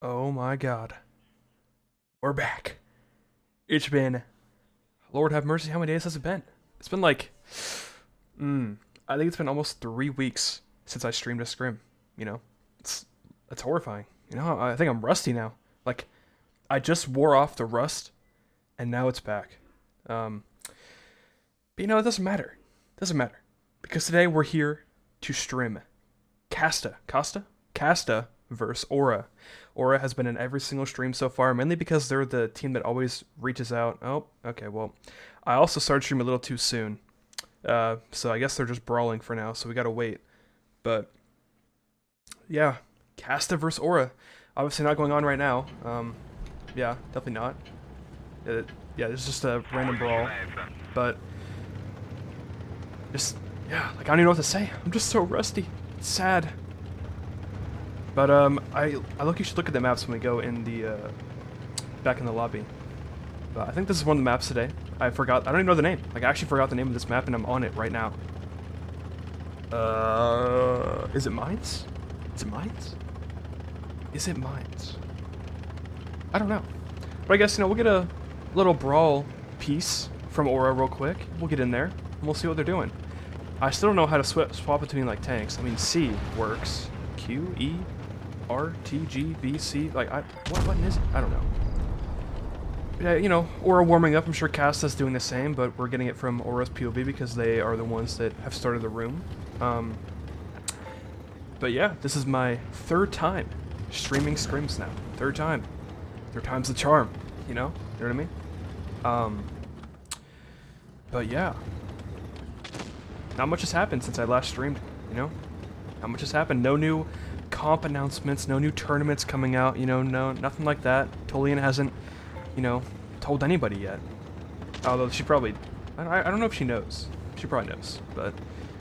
Oh my god. We're back. It's been, Lord have mercy, how many days has it been? It's been like, I think it's been almost 3 weeks since I streamed a scrim. You know, it's horrifying. You know, I think I'm rusty now. Like, I just wore off the rust, and now it's back. But you know, it doesn't matter. It doesn't matter. Because today we're here to stream Kasta versus Aura. Aura has been in every single stream so far, mainly because they're the team that always reaches out. Oh, okay, well, I also started streaming a little too soon. So I guess they're just brawling for now, so we gotta wait. But, yeah, Kasta versus Aura. Obviously not going on right now. Yeah, definitely not. Yeah, it's just a random brawl. But, just, yeah, like, I don't even know what to say. I'm just so rusty. It's sad. But, I look, you should look at the maps when we go in the, back in the lobby. But I think this is one of the maps today. I don't even know the name. Like, I actually forgot the name of this map, and I'm on it right now. Is it Mines? Is it Mines? Is it Mines? I don't know. But I guess, you know, we'll get a little brawl piece from Aura real quick. We'll get in there, and we'll see what they're doing. I still don't know how to swap between, like, tanks. I mean, C works. Q, E, R, T, G, B, C. Like, what button is it? I don't know. Yeah, you know, Aura warming up. I'm sure Kasta's doing the same, but we're getting it from Aura's POV because they are the ones that have started the room. But yeah, this is my third time streaming scrims now. Third time. Third time's the charm, you know? You know what I mean? But yeah. Not much has happened since I last streamed, you know? Not much has happened. No new comp announcements, no new tournaments coming out, you know, no, nothing like that. Tolian hasn't, you know, told anybody yet. Although she probably, I don't know if she knows. She probably knows, but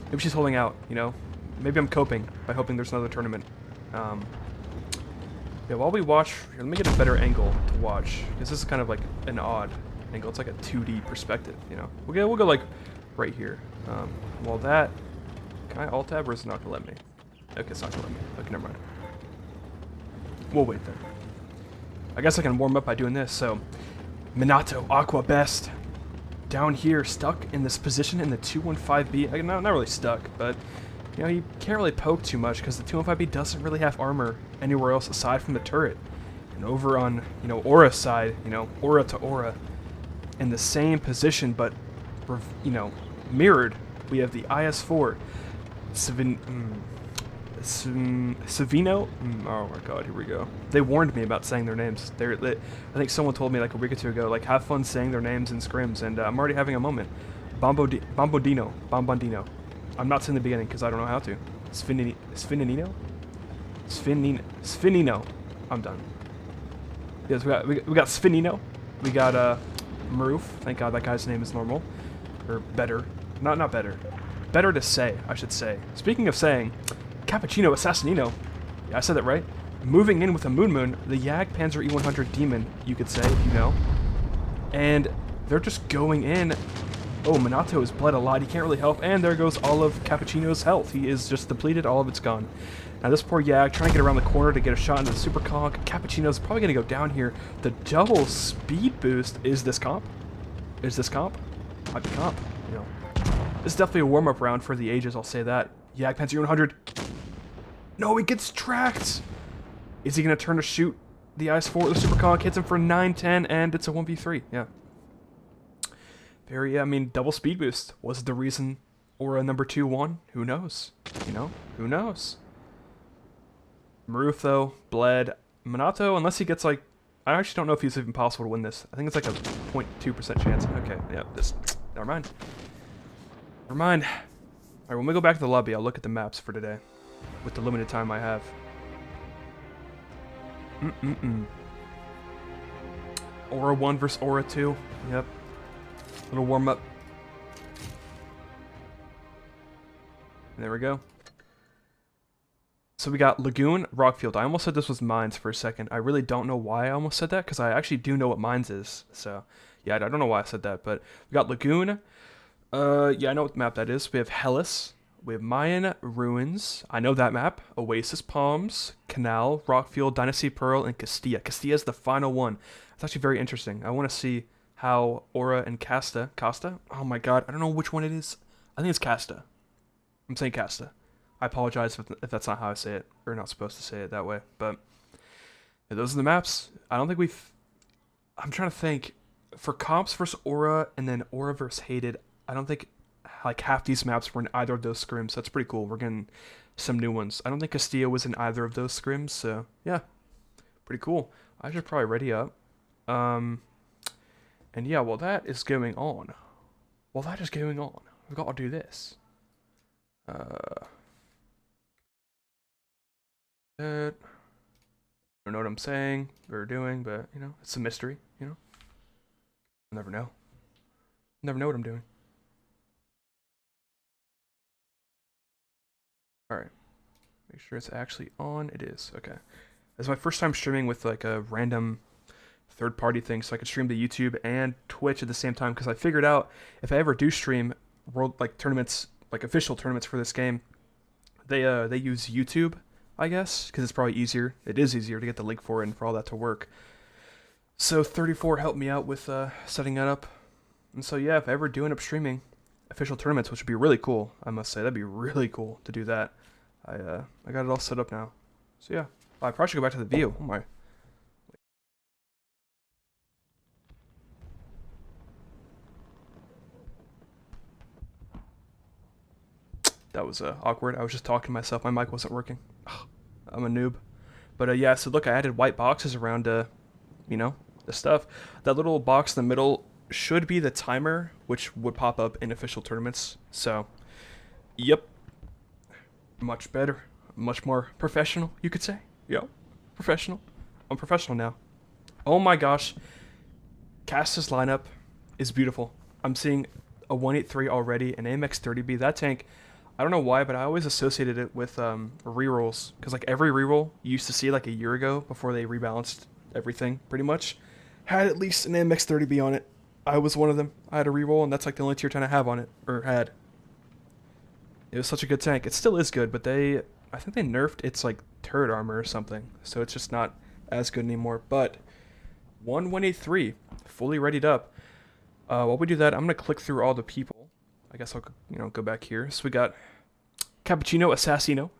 maybe she's holding out, you know? Maybe I'm coping by hoping there's another tournament. Yeah, while we watch, here, let me get a better angle to watch, because this is kind of like an odd angle. It's like a 2D perspective, you know? We'll go like right here. While that, can I alt-tab or is it not gonna let me? Okay, it's not gonna let me. Okay, never mind. We'll wait then. I guess I can warm up by doing this, so Minato, Aqua Best, down here, stuck in this position in the 215B. Not really stuck, but, you know, you can't really poke too much because the 215B doesn't really have armor anywhere else aside from the turret. And over on, you know, Aura's side, you know, Aura to Aura, in the same position, but, you know, mirrored, we have the IS-4, Savino? Oh my god, here we go. They warned me about saying their names. I think someone told me like a week or two ago, like, have fun saying their names in scrims, and I'm already having a moment. Bombondino. I'm not saying the beginning because I don't know how to. Sfinino? I'm done. Yes, we got Sfinino. We got Maroof. Thank god that guy's name is normal. Or better. Not better. Better to say, I should say. Speaking of saying, Cappuccino Assassinino. Yeah, I said that right. Moving in with a Moon, the Yag Panzer E100 Demon, you could say, if you know. And they're just going in. Oh, Minato has bled a lot. He can't really help. And there goes all of Cappuccino's health. He is just depleted. All of it's gone. Now this poor Yag trying to get around the corner to get a shot into the Super Conk. Cappuccino's probably going to go down here. The double speed boost. Is this comp? Is this comp? Might be comp. You know. This is definitely a warm-up round for the ages, I'll say that. Yag Panzer 100. No, he gets tracked! Is he going to turn to shoot the IS-4? The Super Conk hits him for 9-10, and it's a 1v3. Yeah. I mean, double speed boost. Was it the reason Aura number 2 won? Who knows? You know? Who knows? Maroof, though, bled. Minato, unless he gets, like... I actually don't know if it's even possible to win this. I think it's like a 0.2% chance. Okay, yeah, never mind. Never mind. Alright, when we go back to the lobby, I'll look at the maps for today. With the limited time I have. Aura 1 versus Aura 2. Yep. Little warm up. There we go. So we got Lagoon, Rockfield. I almost said this was Mines for a second. I really don't know why I almost said that, because I actually do know what Mines is. So, yeah, I don't know why I said that, but we got Lagoon. Yeah, I know what map that is. We have Hellas. We have Mayan Ruins. I know that map. Oasis Palms, Canal, Rockfield, Dynasty Pearl, and Castilla. Castilla is the final one. It's actually very interesting. I want to see how Aura and Kasta. Kasta? Oh my god, I don't know which one it is. I think it's Kasta. I'm saying Kasta. I apologize if that's not how I say it, or not supposed to say it that way. But yeah, those are the maps. I don't think we've... I'm trying to think. For comps versus Aura, and then Aura versus Hated, I don't think like half these maps were in either of those scrims. That's pretty cool. We're getting some new ones. I don't think Castilla was in either of those scrims, so yeah, pretty cool. I should probably ready up. And yeah, while that is going on, we've got to do this. I don't know what I'm saying or doing, but you know, it's a mystery. You know, I'll never know. Never know what I'm doing. Alright. Make sure it's actually on. It is. Okay. This is my first time streaming with like a random third-party thing, so I could stream to YouTube and Twitch at the same time, because I figured out if I ever do stream world like tournaments, like official tournaments for this game, they use YouTube, I guess, because it's probably easier. It is easier to get the link for it and for all that to work. So 34 helped me out with setting that up. And so yeah, if I ever do end up streaming official tournaments, which would be really cool, I must say, that'd be really cool to do that. I got it all set up now. So yeah, I probably should go back to the view. Oh my. That was awkward. I was just talking to myself. My mic wasn't working. I'm a noob. But yeah, so look, I added white boxes around, you know, the stuff. That little box in the middle should be the timer, which would pop up in official tournaments. So, yep. Much better. Much more professional, you could say. Yep. Professional. I'm professional now. Oh my gosh. Kastas lineup is beautiful. I'm seeing a 183 already, an AMX-30B. That tank, I don't know why, but I always associated it with rerolls. Because like every reroll you used to see like a year ago before they rebalanced everything, pretty much, had at least an AMX-30B on it. I was one of them. I had a reroll, and that's like the only tier 10 I have on it, or had. It was such a good tank. It still is good, but I think they nerfed its like turret armor or something, so it's just not as good anymore. But 183, fully readied up. While we do that, I'm gonna click through all the people. I guess I'll go back here. So we got Cappuccino, Assassino.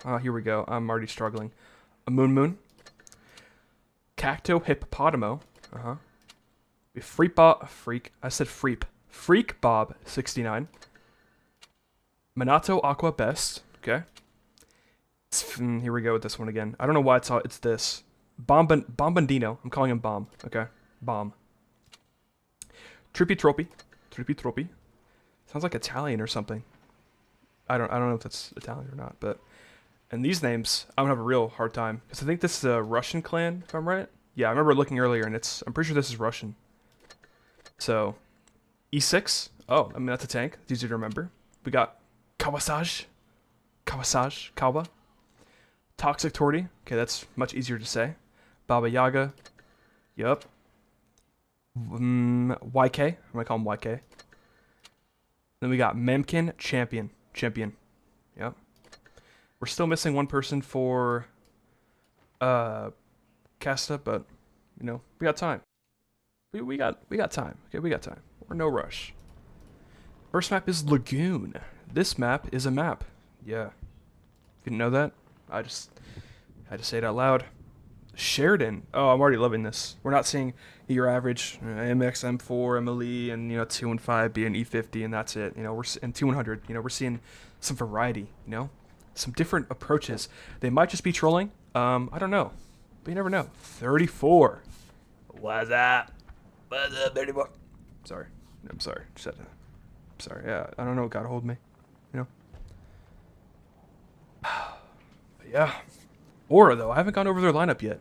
Oh, here we go. I'm already struggling. A Moon. Cacto Hippopotamo. Freak Bob 69. Minato Aqua Best. Okay. Here we go with this one again. I don't know why it's this. Bombandino. I'm calling him Bomb. Okay. Bomb. Trippy Tropy. Sounds like Italian or something. I don't know if that's Italian or not, but and these names I'm gonna have a real hard time because I think this is a Russian clan, if I'm right. Yeah, I remember looking earlier, and I'm pretty sure this is Russian. So, E6. Oh, I mean that's a tank. It's easy to remember. We got Kawasage. Kawa. Toxic Torty. Okay, that's much easier to say. Baba Yaga. Yup. YK. I'm gonna call him YK. Then we got Memkin Champion. Yep. We're still missing one person for Kasta, but you know, we got time. We got time. Okay, we got time. We're no rush. First map is Lagoon. This map is a map. Yeah. If you didn't know that, I just had to say it out loud. Sheridan. Oh, I'm already loving this. We're not seeing your average MX, M4, MLE, and 215 be an E50, and that's it. We're in 200. We're seeing some variety. Some different approaches. They might just be trolling. I don't know, but you never know. 34. What's up? 34? Sorry. I'm sorry. Sorry. Yeah, I don't know. God hold me. But yeah. Aura, though, I haven't gone over their lineup yet.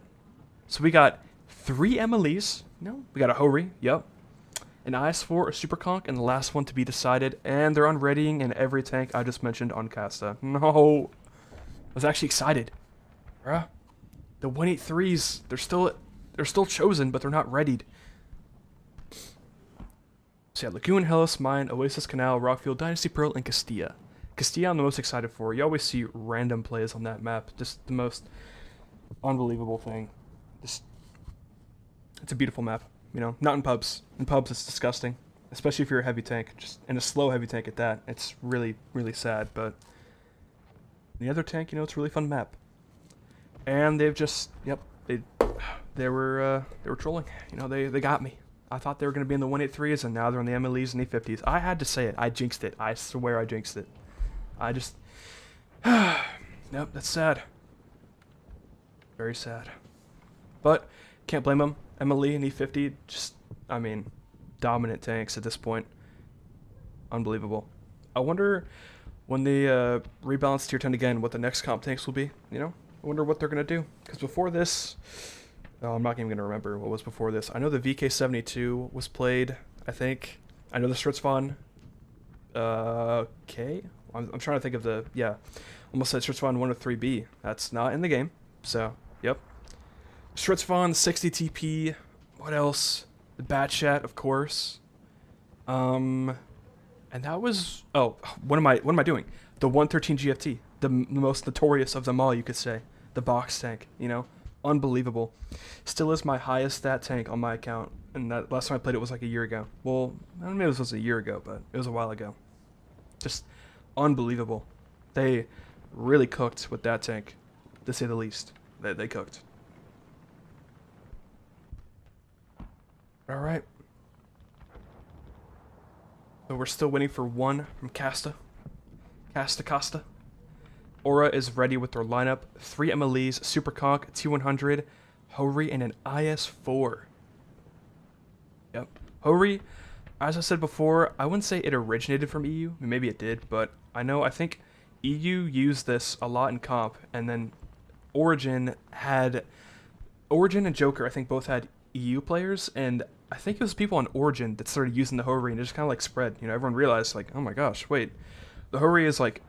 So we got 3 MLEs. We got a Hori. Yep. An IS4, a Super Conch, and the last one to be decided. And they're unreadying in every tank I just mentioned on Kasta. No. I was actually excited. Bruh. The 183s, they're still chosen, but they're not readied. So So yeah, Lagoon, Hellas, Mine, Oasis Canal, Rockfield, Dynasty Pearl, and Castilla. Castilla I'm the most excited for. You always see random plays on that map. Just the most unbelievable thing. Just, it's a beautiful map. You know, not in pubs. In pubs it's disgusting. Especially if you're a heavy tank. Just and a slow heavy tank at that. It's really, really sad, but the other tank, you know, it's a really fun map. And they've just, yep, they were trolling. You know, they got me. I thought they were going to be in the 183s, and now they're in the MLEs and E50s. I had to say it. I jinxed it. I swear I jinxed it. I just, nope, that's sad. Very sad. But can't blame them. MLE and E50, just, I mean, dominant tanks at this point. Unbelievable. I wonder when they rebalance tier 10 again, what the next comp tanks will be. You know, I wonder what they're gonna do. Because before this, oh, I'm not even gonna remember what was before this. I know the VK72 was played. I think I know the Sturzfahn. K. I'm trying to think of the almost said Sturzfahn 103B. That's not in the game. So yep. Sturzfahn 60 TP. What else? The Batchat, of course. And that was what am I doing? The 113 GFT, the most notorious of them all, you could say. The box tank, you know, unbelievable. Still is my highest stat tank on my account, and that last time I played it was like a year ago. Well, I don't know if it was a year ago, but it was a while ago. Just unbelievable. They really cooked with that tank, to say the least. They cooked. All right. So we're still waiting for one from Kasta. Kasta. Aura is ready with their lineup. 3 MLEs, Super Conk, T100, Hori, and an IS-4. Yep. Hori, as I said before, I wouldn't say it originated from EU. I mean, maybe it did, but I think EU used this a lot in comp, and then Origin and Joker, I think, both had EU players, and I think it was people on Origin that started using the Hori, and it just kind of like spread. You know, everyone realized, like, oh my gosh, wait, the Hori is like,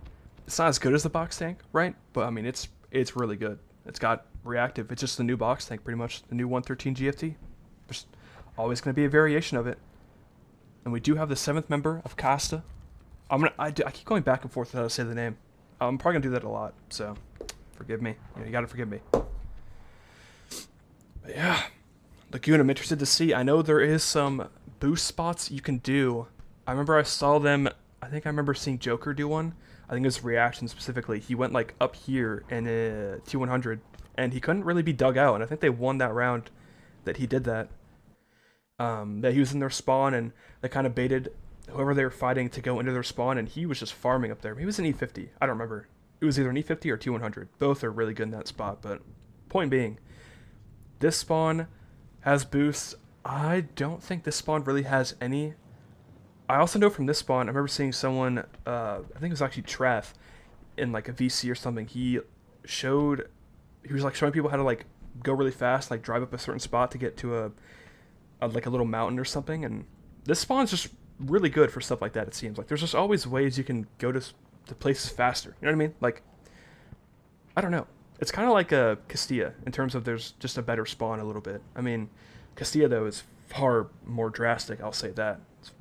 it's not as good as the box tank, right? But I mean, it's really good. It's got reactive. It's just the new box tank, pretty much. The new 113 GFT. There's always going to be a variation of it. And we do have the 7th member of Kasta. I keep going back and forth with how to say the name. I'm probably going to do that a lot, so forgive me. You got to forgive me. But yeah, Lagoon, I'm interested to see. I know there is some boost spots you can do. I remember I saw them. I think I remember seeing Joker do one. I think it was reaction specifically. He went like up here in a T100, and he couldn't really be dug out. And I think they won that round that he did that. That he was in their spawn, and they kind of baited whoever they were fighting to go into their spawn, and he was just farming up there. He was an E50. I don't remember. It was either an E50 or T100. Both are really good in that spot, but point being, this spawn has boosts. I don't think this spawn really has any. I also know from this spawn, I remember seeing someone, I think it was actually Trath, in like a VC or something. He was like showing people how to like go really fast, like drive up a certain spot to get to a like a little mountain or something. And this spawn's just really good for stuff like that, it seems. Like there's just always ways you can go to places faster. You know what I mean? Like, I don't know. It's kind of like a Castilla in terms of there's just a better spawn a little bit. I mean, Castilla though is far more drastic, I'll say that. It's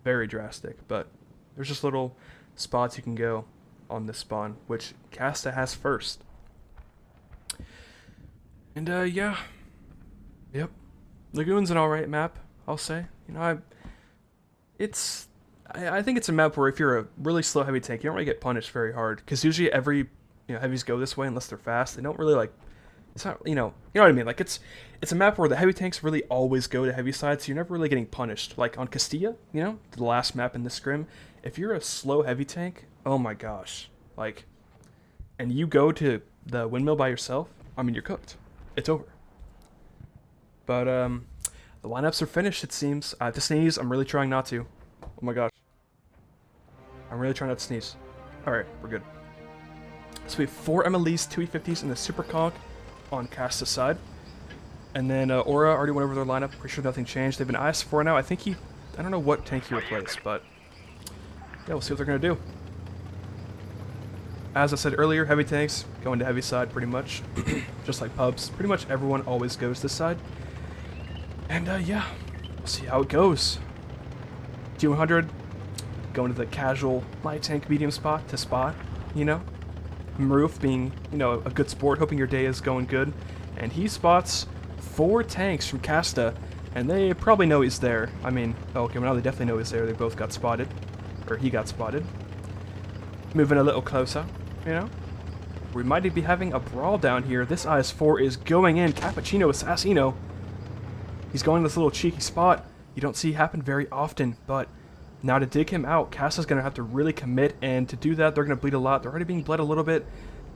very drastic, but there's just little spots you can go on this spawn, which Kasta has first. And yeah. Yep. Lagoon's an alright map, I'll say. You know, I think it's a map where if you're a really slow heavy tank, you don't really get punished very hard, because usually every heavies go this way unless they're fast. They don't really like. It's not you know what I mean. Like it's a map where the heavy tanks really always go to heavy side, so you're never really getting punished. Like on Castilla, the last map in the scrim, if you're a slow heavy tank, oh my gosh, like, and you go to the windmill by yourself, I mean you're cooked. It's over. But the lineups are finished, it seems. I have to sneeze. I'm really trying not to. Oh my gosh. I'm really trying not to sneeze. Alright, we're good. So we have 4 MLEs, 2 E50s, and the Super Conk on Kasta's side. And then Aura already went over their lineup. Pretty sure nothing changed. They have an IS-4 now. I don't know what tank he replaced, but yeah, we'll see what they're going to do. As I said earlier, heavy tanks go into heavy side pretty much. Just like pubs. Pretty much everyone always goes this side. And yeah, we'll see how it goes. 200, going to the casual light tank medium spot to spot, you know? Maroof being, you know, a good sport, hoping your day is going good. And he spots 4 tanks from Kasta, and they probably know he's there. I mean, okay, well now they definitely know he's there. They both got spotted, or he got spotted. Moving a little closer, you know? We might be having a brawl down here. This IS-4 is going in. Cappuccino Assassino. He's going to this little cheeky spot. You don't see happen very often, but now to dig him out, Kasta's going to have to really commit, and to do that, they're going to bleed a lot. They're already being bled a little bit.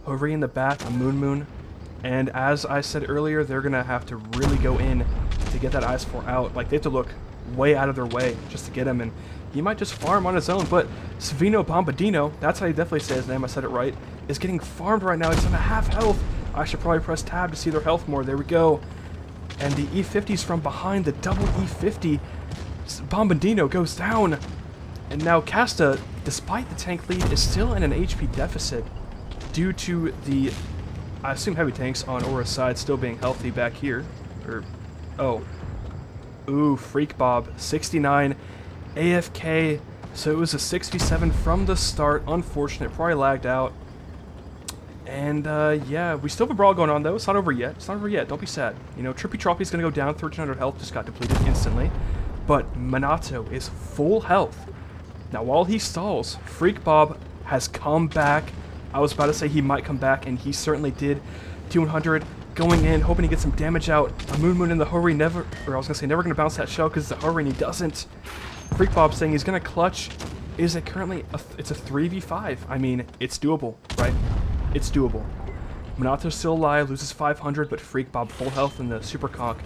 Over in the back, a Moon. And as I said earlier, they're going to have to really go in to get that IS-4 out. Like, they have to look way out of their way just to get him, and he might just farm on his own, but Savino Bombadino, that's how you definitely say his name, I said it right, is getting farmed right now. He's on a half health. I should probably press tab to see their health more. There we go. And the E50's from behind, the double E50. Bombadino goes down. And now Kasta, despite the tank lead, is still in an HP deficit due to the, I assume, heavy tanks on Aura's side still being healthy back here. Or, oh. Ooh, Freak Bob, 69. AFK, so it was a 6v7 from the start. Unfortunate, probably lagged out. And yeah, we still have a brawl going on though. It's not over yet. It's not over yet. Don't be sad. You know, Trippy Troppy's gonna go down. 1300 health, just got depleted instantly. But Minato is full health. Now while he stalls, Freak Bob has come back. I was about to say he might come back, and he certainly did. 200 going in, hoping to get some damage out. A Moon in the Hori, never, or I was gonna say never gonna bounce that shell because it's a Hori and he doesn't. Freak Bob saying he's gonna clutch. Is it currently it's a 3v5? I mean, it's doable, right? It's doable. Minato's still alive, loses 500, but Freak Bob full health in the Super Conk.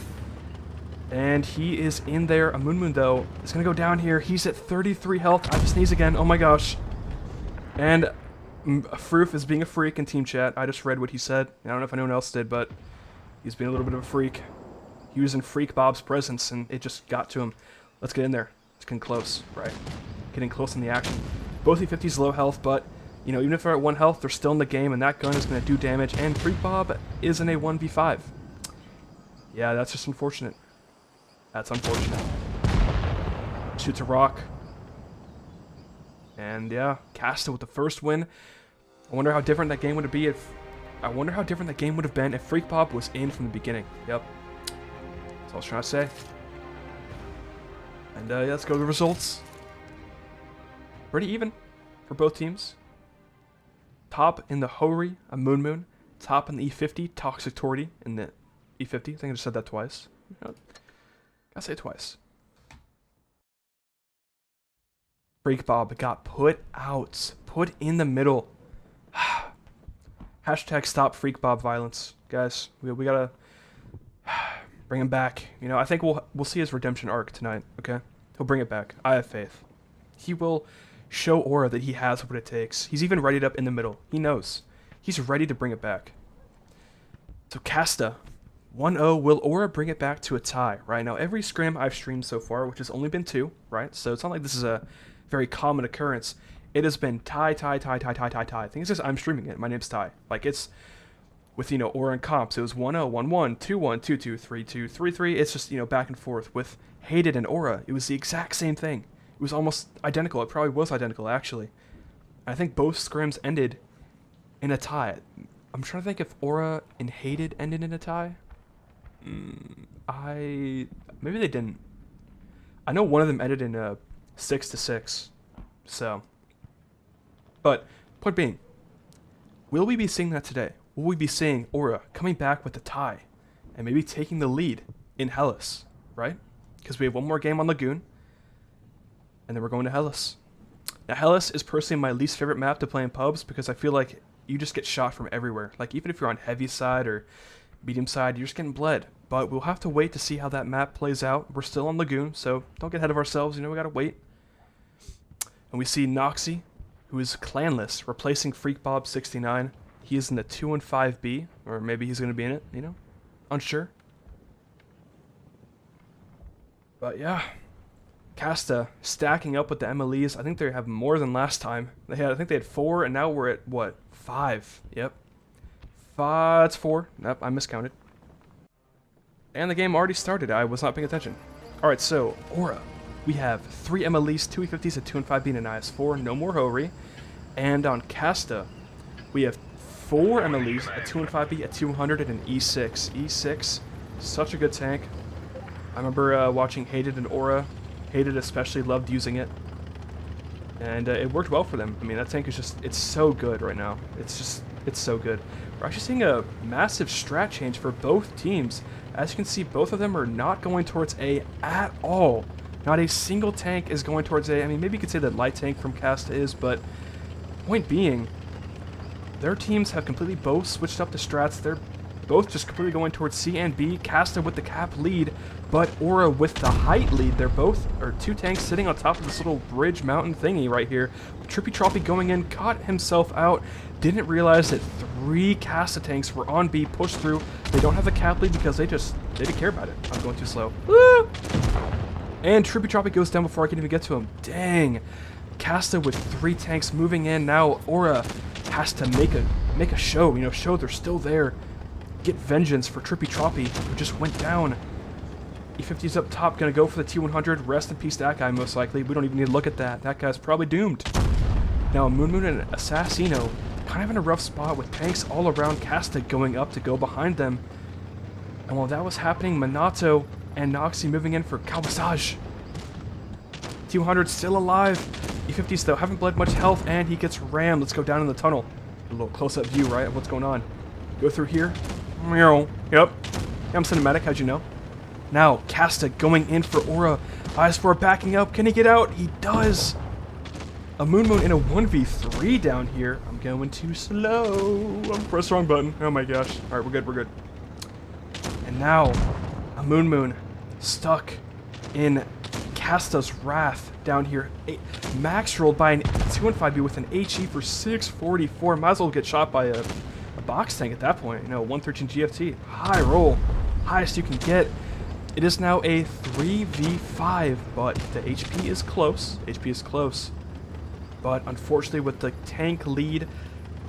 And he is in there. A Moon though is gonna go down here. He's at 33 health. I have to sneeze again. Oh my gosh. And Froof is being a freak in team chat. I just read what he said. I don't know if anyone else did, but he's being a little bit of a freak. He was in Freak Bob's presence, and it just got to him. Let's get in there. It's getting close, right? Getting close in the action. Both E50s low health, but, you know, even if they're at 1 health, they're still in the game, and that gun is going to do damage, and Freak Bob is in a 1v5. Yeah, that's just unfortunate. That's unfortunate. Shoots a rock. And yeah, Kasta with the first win. I wonder how different that game would be if... I wonder how different that game would have been if Freak Bob was in from the beginning. Yep. That's all I was trying to say. And yeah, let's go to the results. Pretty even for both teams. Top in the Hori, a Moon. Top in the E50, Toxic Torty in the E50. I think I just said that twice. Gotta say it twice. Freak Bob got put out. Put in the middle. Hashtag stop Freak Bob violence. Guys, we gotta bring him back. You know, I think we'll see his redemption arc tonight, okay? He'll bring it back. I have faith. He will show Aura that he has what it takes. He's even readied up in the middle. He knows. He's ready to bring it back. So Kasta, 1-0. Will Aura bring it back to a tie? Right now, every scrim I've streamed so far, which has only been 2, right? So it's not like this is a very common occurrence. It has been tie. I think it's just I'm streaming it. My name's Ty. Like, it's with, you know, Aura and comps. It was 1-0, 1-1, 2-1, 2-2, 3-2, 3-3. It's just, you know, back and forth. With Hated and Aura, it was the exact same thing. It was almost identical. It probably was identical, actually. I think both scrims ended in a tie. I'm trying to think if Aura and Hated ended in a tie. Maybe they didn't. I know one of them ended in a 6-6. So, but point being, will we be seeing that today? Will we be seeing Aura coming back with a tie and maybe taking the lead in Hellas, right? Because we have one more game on Lagoon, and then we're going to Hellas. Now, Hellas is personally my least favorite map to play in pubs because I feel like you just get shot from everywhere. Like, even if you're on heavy side or medium side, you're just getting bled. But we'll have to wait to see how that map plays out. We're still on Lagoon, so don't get ahead of ourselves. You know, we gotta wait. And we see Noxy, who is clanless, replacing Freak Bob 69. He is in the 2-5B, or maybe he's gonna be in it, you know? Unsure. But yeah, Kasta stacking up with the MLEs. I think they have more than last time. I think they had 4, and now we're at, what, 5? Yep. It's 4. Nope, I miscounted. And the game already started. I was not paying attention. Alright, so, Aura. we have 3 MLEs, 2 E50s, a 2 and 5B, and an IS-4. No more Hori. And on Kasta, we have 4 MLEs, a 2 and 5B, a 200, and an E6. E6, such a good tank. I remember watching Hated and Aura. Hated especially loved using it. And it worked well for them. I mean, that tank is just, it's so good right now. It's so good. We're actually seeing a massive strat change for both teams. As you can see, both of them are not going towards A at all. Not a single tank is going towards A. I mean, maybe you could say that light tank from Kasta is, but point being, their teams have completely both switched up the strats. They're both just completely going towards C and B. Kasta with the cap lead, but Aura with the height lead. They're both, or 2 tanks sitting on top of this little bridge mountain thingy right here. Trippy Troppy going in, caught himself out. Didn't realize that 3 Kasta tanks were on B, pushed through. They don't have the cap lead because they didn't care about it. I'm going too slow. Woo! And Trippy Troppy goes down before I can even get to him. Dang. Kasta with 3 tanks moving in. Now Aura has to make a show, you know, show they're still there. Get vengeance for Trippy Troppy, who just went down. E50's up top, gonna go for the T100. Rest in peace, that guy, most likely. We don't even need to look at that. That guy's probably doomed. Now, Moon and Assassino kind of in a rough spot with tanks all around Kasta going up to go behind them. And while that was happening, Minato and Noxie moving in for Kawasage. T100 still alive. E50s, though, haven't bled much health, and he gets rammed. Let's go down in the tunnel. A little close-up view, right, of what's going on. Go through here. Yep. I'm cinematic, how'd you know? Now, Kasta going in for Aura. IS-4 backing up. Can he get out? He does. A Moon in a 1v3 down here. I'm going too slow. I'm pressed the wrong button. Oh my gosh. Alright, we're good. And now, a Moon stuck in Kasta's Wrath down here. Max rolled by an 2 and 5B with an HE for 644. Might as well get shot by a box tank at that point. You know, 113 GFT. High roll. Highest you can get. It is now a 3v5, but the HP is close. But unfortunately, with the tank lead,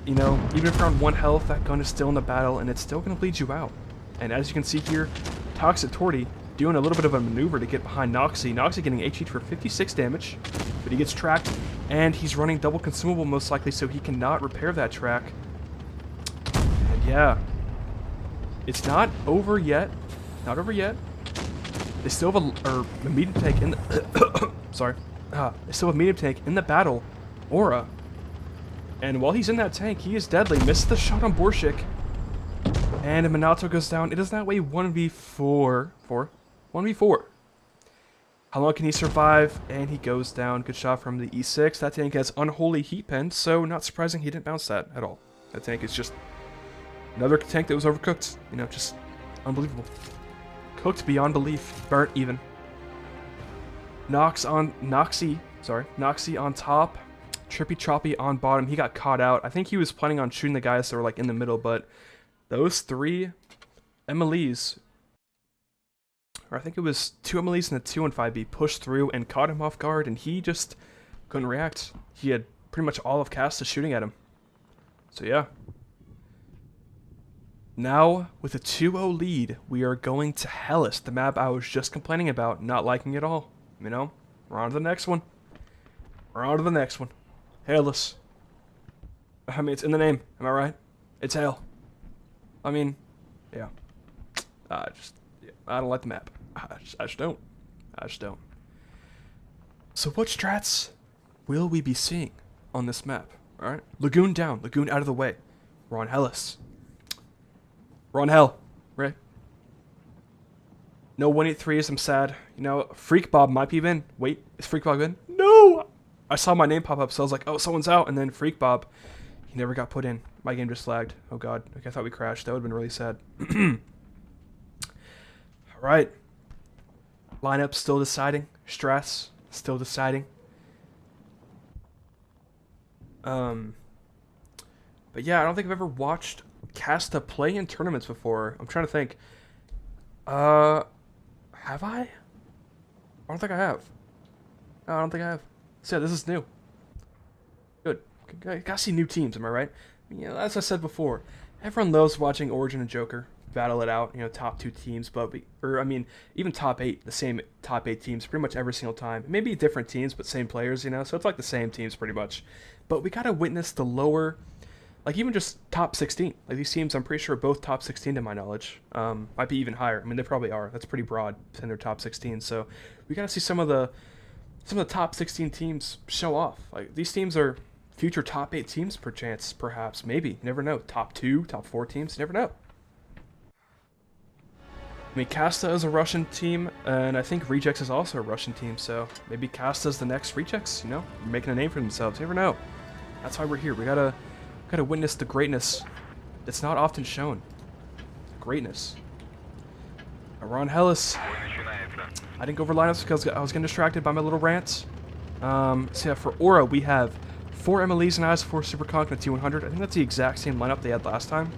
you know, even if you're on 1 health, that gun is still in the battle, and it's still going to bleed you out. And as you can see here, Toxic Torty doing a little bit of a maneuver to get behind Noxie. Noxie getting HE for 56 damage, but he gets tracked, and he's running double consumable most likely, so he cannot repair that track. And yeah, it's not over yet. They still have a medium tank in the sorry. They still have a medium tank in the battle, Aura. And while he's in that tank, he is deadly. Missed the shot on Borshik. And Minato goes down. It is now a 1v4. 1v4. How long can he survive? And he goes down. Good shot from the E6. That tank has Unholy Heat Pen, so not surprising he didn't bounce that at all. That tank is just another tank that was overcooked. You know, just unbelievable. Cooked beyond belief. Burnt even. Noxie on top. Trippy Troppy on bottom. He got caught out. I think he was planning on shooting the guys that were like in the middle, but those 3 MLEs, or I think it was 2 MLEs and a 2 and 5B, pushed through and caught him off guard, and he just couldn't react. He had pretty much all of Kasta shooting at him. So yeah. Now, with a 2-0 lead, we are going to Hellas, the map I was just complaining about, not liking at all. You know, we're on to the next one. Hellas. I mean, it's in the name, am I right? It's hell. I mean, yeah. I don't like the map. I just don't. So what strats will we be seeing on this map? Alright? Lagoon down. Lagoon out of the way. We're on Hellas. We're on hell, right? No 183s, I'm sad. You know, Freak Bob might be in. Wait, is Freak Bob in? No! I saw my name pop up, so I was like, oh, someone's out. And then Freak Bob, he never got put in. My game just lagged. Oh god, okay, I thought we crashed. That would have been really sad. Alright. Lineup still deciding. Strats still deciding. But yeah, I don't think I've ever watched Kasta play in tournaments before. I'm trying to think. Have I? I don't think I have. No, I don't think I have. So yeah, this is new. Good. Gotta see new teams, am I right? You know, as I said before, everyone loves watching Origin and Joker. battle it out, you know, top 2 teams, but I mean, even top 8, the same top 8 teams pretty much every single time. Maybe different teams, but same players, you know, so it's like the same teams pretty much. But we gotta witness the lower, like even just top 16. Like these teams, I'm pretty sure are both top 16 to my knowledge. Might be even higher. I mean, they probably are. That's pretty broad in their top 16. So we gotta see some of the top 16 teams show off. Like these teams are future top 8 teams, perhaps, maybe. You never know. Top 2, top 4 teams, you never know. I mean, Kasta is a Russian team, and I think Rejects is also a Russian team, so maybe Kasta's the next Rejects, you know? Making a name for themselves, you never know. That's why we're here. We gotta witness the greatness that's not often shown. Greatness. We're on Hellas. I didn't go over lineups because I was getting distracted by my little rants. So yeah, for Aura, we have 4 MLEs and IS, 4 Super Conk, and a T100. I think that's the exact same lineup they had last time.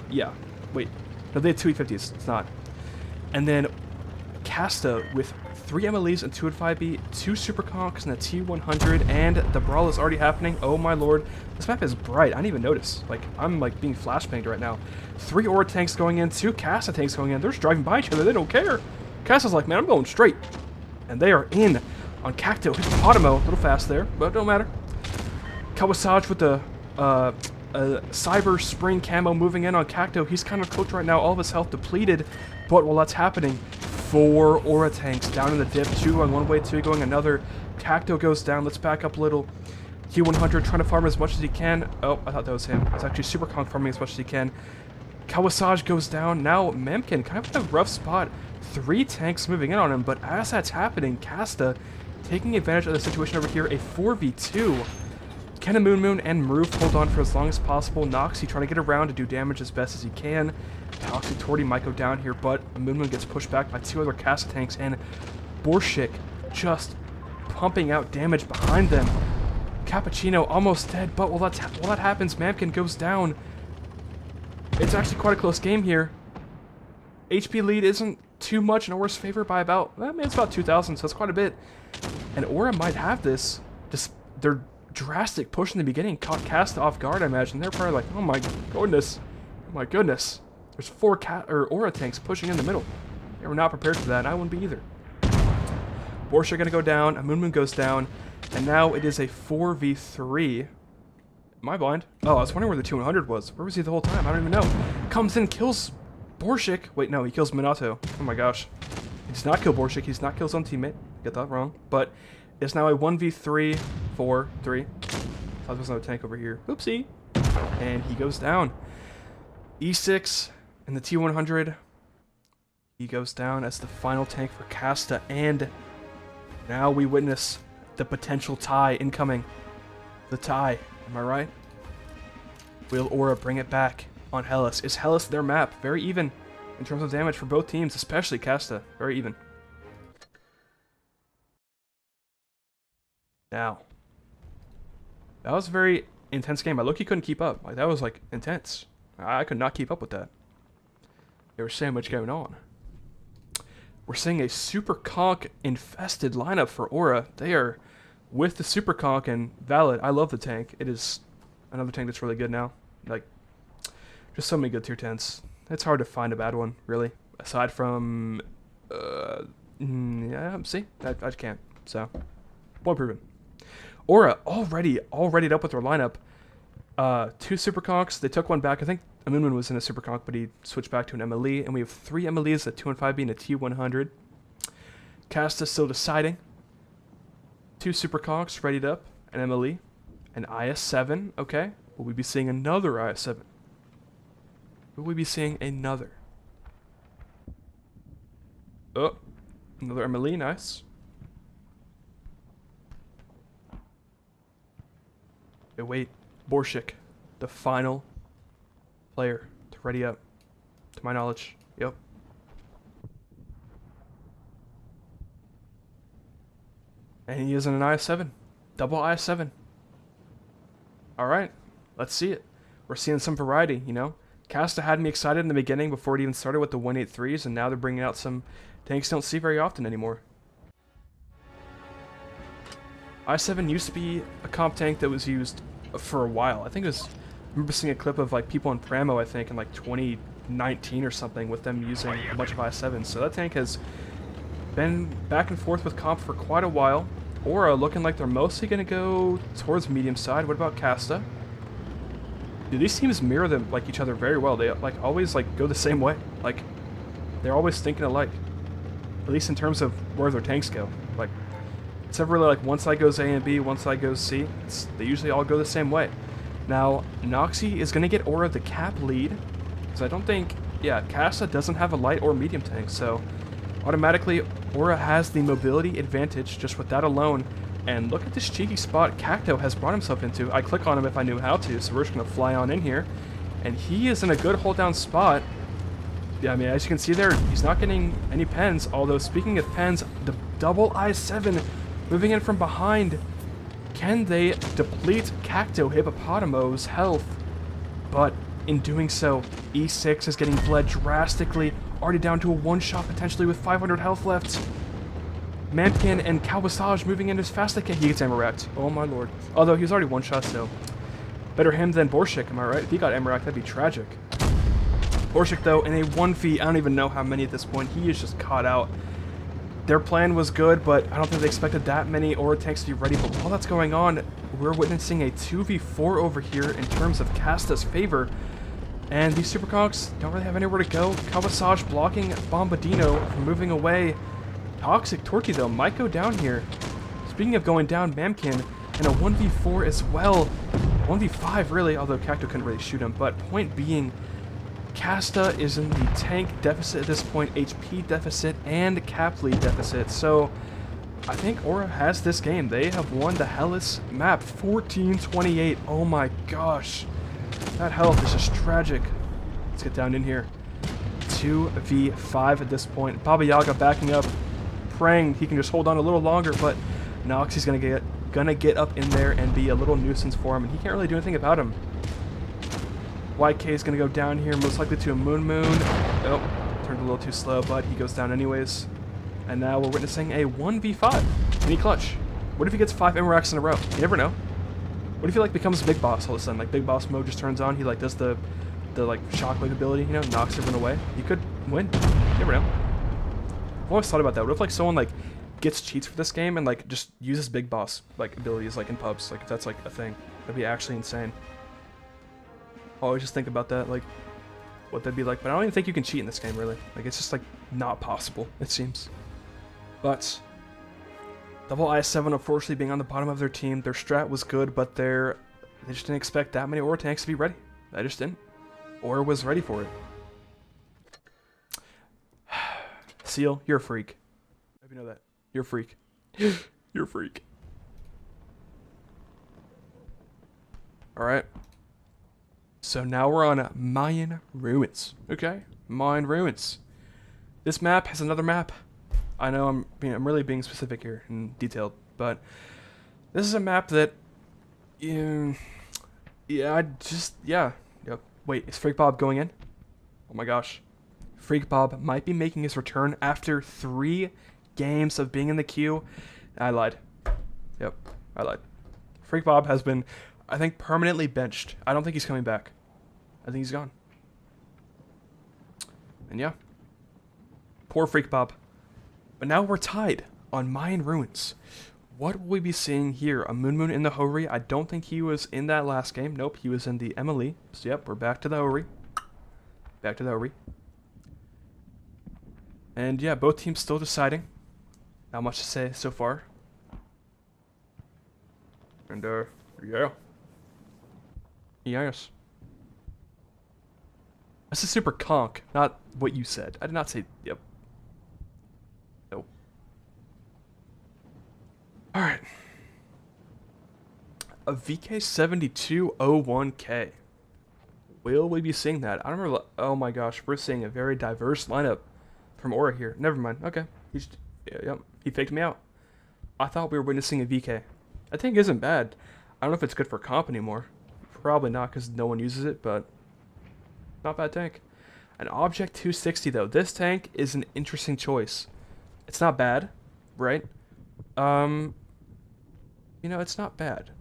Yeah. Wait. No, they had 2 E50s. It's not. And then Kasta with 3 MLEs and 2 5B, 2 Super Conks and a T100, and the brawl is already happening. Oh my lord. This map is bright. I didn't even notice. Like, I'm like being flashbanged right now. 3 Aura tanks going in, 2 Kasta tanks going in. They're just driving by each other. They don't care. Kasta's like, man, I'm going straight. And they are in on Cacto. Hippopotamo. A little fast there, but it don't matter. Kawasaj with the Cyber Spring Camo moving in on Cacto. He's kind of cooked right now. All of his health depleted. But while that's happening, 4 Aura tanks down in the dip. 2 going one way, 2 going another. Cacto goes down. Let's back up a little. Q100 trying to farm as much as he can. Oh, I thought that was him. It's actually Super Conk farming as much as he can. Kawasaj goes down. Now Memkin kind of in a rough spot. 3 tanks moving in on him. But as that's happening, Kasta taking advantage of the situation over here. A 4v2. Ken and Moon and Maroof hold on for as long as possible. Noxy trying to get around to do damage as best as he can. Toxic Torty might go down here, but Moon gets pushed back by 2 other Kasta tanks, and Borshik just pumping out damage behind them. Cappuccino almost dead, but while that happens, Mamkin goes down. It's actually quite a close game here. HP lead isn't too much in Aura's favor by about, I mean, it's about 2,000, so it's quite a bit. And Aura might have this. Just their drastic push in the beginning caught Kasta off guard, I imagine. They're probably like, oh my goodness. Oh my goodness. There's 4 Aura tanks pushing in the middle. They were not prepared for that, and I wouldn't be either. Borsha gonna go down, Moon goes down, and now it is a 4v3. Am I blind? Oh, I was wondering where the 200 was. Where was he the whole time? I don't even know. Comes in, kills Borshik. Wait, no, he kills Minato. Oh my gosh. He does not kill Borshik. He does not kill his own teammate. Get that wrong. But it's now a 1v3, 4, 3. Thought there was another tank over here. Oopsie. And he goes down. E6 and the T100. He goes down as the final tank for Kasta. And now we witness the potential tie incoming. The tie. Am I right? Will Aura bring it back on Hellas? Is Hellas their map? Very even in terms of damage for both teams, especially Kasta. Very even. Now, that was a very intense game. I look, you couldn't keep up. Like, that was like intense. I could not keep up with that. There was so much going on. We're seeing a Super Conk infested lineup for Aura. They are with the Super Conk and Valid. I love the tank. It is another tank that's really good now. Like, just so many good tier 10s. It's hard to find a bad one, really. Aside from, yeah, see, I can't. So, point proven. Aura already up with their lineup. 2 Super Conks. They took one back. I think Amun was in a Super Conk, but he switched back to an MLE. And we have 3 MLEs, a 2 and 5B and a T100. Kasta still deciding. 2 Super Conks readied up. An MLE. An IS-7. Okay. Will we be seeing another IS-7? Will we be seeing another? Oh. Another MLE. Nice. Okay, wait. Borshik. The final player to ready up. To my knowledge. Yep. And he is in an IS-7. Double IS-7. Alright. Let's see it. We're seeing some variety, you know. Kasta had me excited in the beginning before it even started with the 183s, and now they're bringing out some tanks you don't see very often anymore. I-7 used to be a comp tank that was used for a while. I think it was, I remember seeing a clip of like people in Pramo, I think, in like 20, 19 or something with them using a bunch of I7s. So that tank has been back and forth with comp for quite a while. Aura looking like they're mostly going to go towards medium side. What about Kasta? Dude, these teams mirror them like each other very well. They like always like go the same way. Like they're always thinking alike. At least in terms of where their tanks go. Like it's never really like one side goes A and B, one side goes C. They usually all go the same way. Now, Noxy is going to get Aura the cap lead. Because I don't think, yeah, Kasta doesn't have a light or medium tank. So automatically, Aura has the mobility advantage just with that alone. And look at this cheeky spot Cacto has brought himself into. I click on him if I knew how to, so we're just going to fly on in here. And he is in a good hold down spot. Yeah, I mean, as you can see there, he's not getting any pens. Although, speaking of pens, the double I7 moving in from behind. Can they deplete Cacto Hippopotamo's health? But in doing so, E6 is getting bled drastically. Already down to a one-shot potentially with 500 health left. Mampkin and Kastas moving in as fast as they can. He gets Amarak. Oh my lord. Although he was already one-shot, so better him than Borshik, am I right? If he got Amarak, that'd be tragic. Borshik, though, in a 1v, I don't even know how many at this point. He is just caught out. Their plan was good, but I don't think they expected that many Aura tanks to be ready. But while that's going on, we're witnessing a 2v4 over here in terms of Kasta's favor. And these Super Conks don't really have anywhere to go. Kastas blocking Bombadino from moving away. Toxic Torty, though, might go down here. Speaking of going down, Mamkin in a 1v4 as well. 1v5, really, although Cacto couldn't really shoot him. But point being, Kasta is in the tank deficit at this point, HP deficit, and cap lead deficit. So I think Aura has this game. They have won the Hellas map 14-28. Oh my gosh. That health is just tragic. Let's get down in here. 2v5 at this point. Baba Yaga backing up, praying he can just hold on a little longer, but Noxy's gonna get up in there and be a little nuisance for him, and he can't really do anything about him. YK is going to go down here, most likely to a Moon. Oh, turned a little too slow, but he goes down anyways. And now we're witnessing a 1v5. Mini clutch. What if he gets 5 Amaraks in a row? You never know. What if he like becomes Big Boss all of a sudden? Like Big Boss mode just turns on. He like does the like shockwave ability, you know, knocks everyone away. He could win. You never know. I've always thought about that. What if like someone like gets cheats for this game and like just uses Big Boss like abilities like in pubs? Like if that's like a thing, that'd be actually insane. I always just think about that, like, what that'd be like. But I don't even think you can cheat in this game, really. Like, it's just, like, not possible, it seems. But double I7, unfortunately, being on the bottom of their team. Their strat was good, but they just didn't expect that many Aura tanks to be ready. They just didn't. Aura was ready for it. Seal, you're a freak. I hope you know that. You're a freak. You're a freak. Alright. So now we're on Mayan Ruins. Okay? Mayan Ruins. This map has another map. I know I'm really being specific here and detailed, but this is a map that Yep. Wait, is Freak Bob going in? Oh my gosh. Freak Bob might be making his return after 3 games of being in the queue. I lied. Yep, I lied. Freak Bob has been, I think, permanently benched. I don't think he's coming back. I think he's gone. And yeah. Poor Freak Bob. But now we're tied on Mayan Ruins. What will we be seeing here? A Moon in the Hori. I don't think he was in that last game. Nope, he was in the Emily. So yep, we're back to the Hori. Back to the Hori. And yeah, both teams still deciding. Not much to say so far. And yeah. Yes. That's a super conk, not what you said. I did not say, yep. Nope. Alright. A VK7201K. Will we be seeing that? I don't remember. Oh my gosh, we're seeing a very diverse lineup from Aura here. Never mind. Okay. Yep. He faked me out. I thought we were witnessing a VK. I think it isn't bad. I don't know if it's good for comp anymore. Probably not because no one uses it, but not bad tank. An Object 260 though. This tank is an interesting choice. It's not bad, right? You know, it's not bad.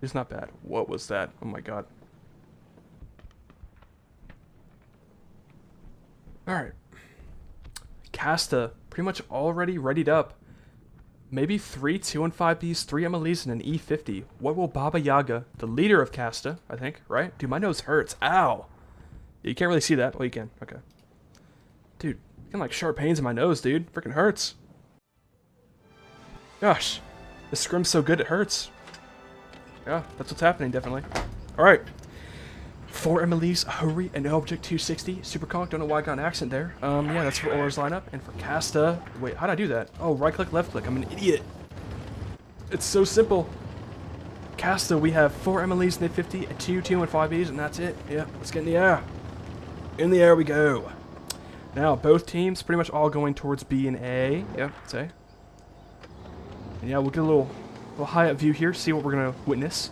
It's not bad. What was that? Oh my god. Alright. Kasta, pretty much already readied up. Maybe 3 2 and 5Bs, 3 MLEs, and an E50. What will Baba Yaga, the leader of Kasta, I think, right? Dude, my nose hurts. Ow! You can't really see that. Oh, you can. Okay. Dude, I'm getting like sharp pains in my nose, dude. Freaking hurts. Gosh. This scrim's so good it hurts. Yeah, that's what's happening, definitely. Alright. 4 MLEs, a Hurry, an Object 260, Super Conk, don't know why I got an accent there. Yeah, that's for Aura's lineup. And for Kasta, wait, how'd I do that? Oh, right click, left click, I'm an idiot. It's so simple. Kasta, we have 4 MLEs in the 50, a 2, 2, and 5Bs, and that's it. Yeah, let's get in the air. In the air we go. Now, both teams pretty much all going towards B and A. Yeah, let's say. And yeah, we'll get a little high-up view here, see what we're going to witness.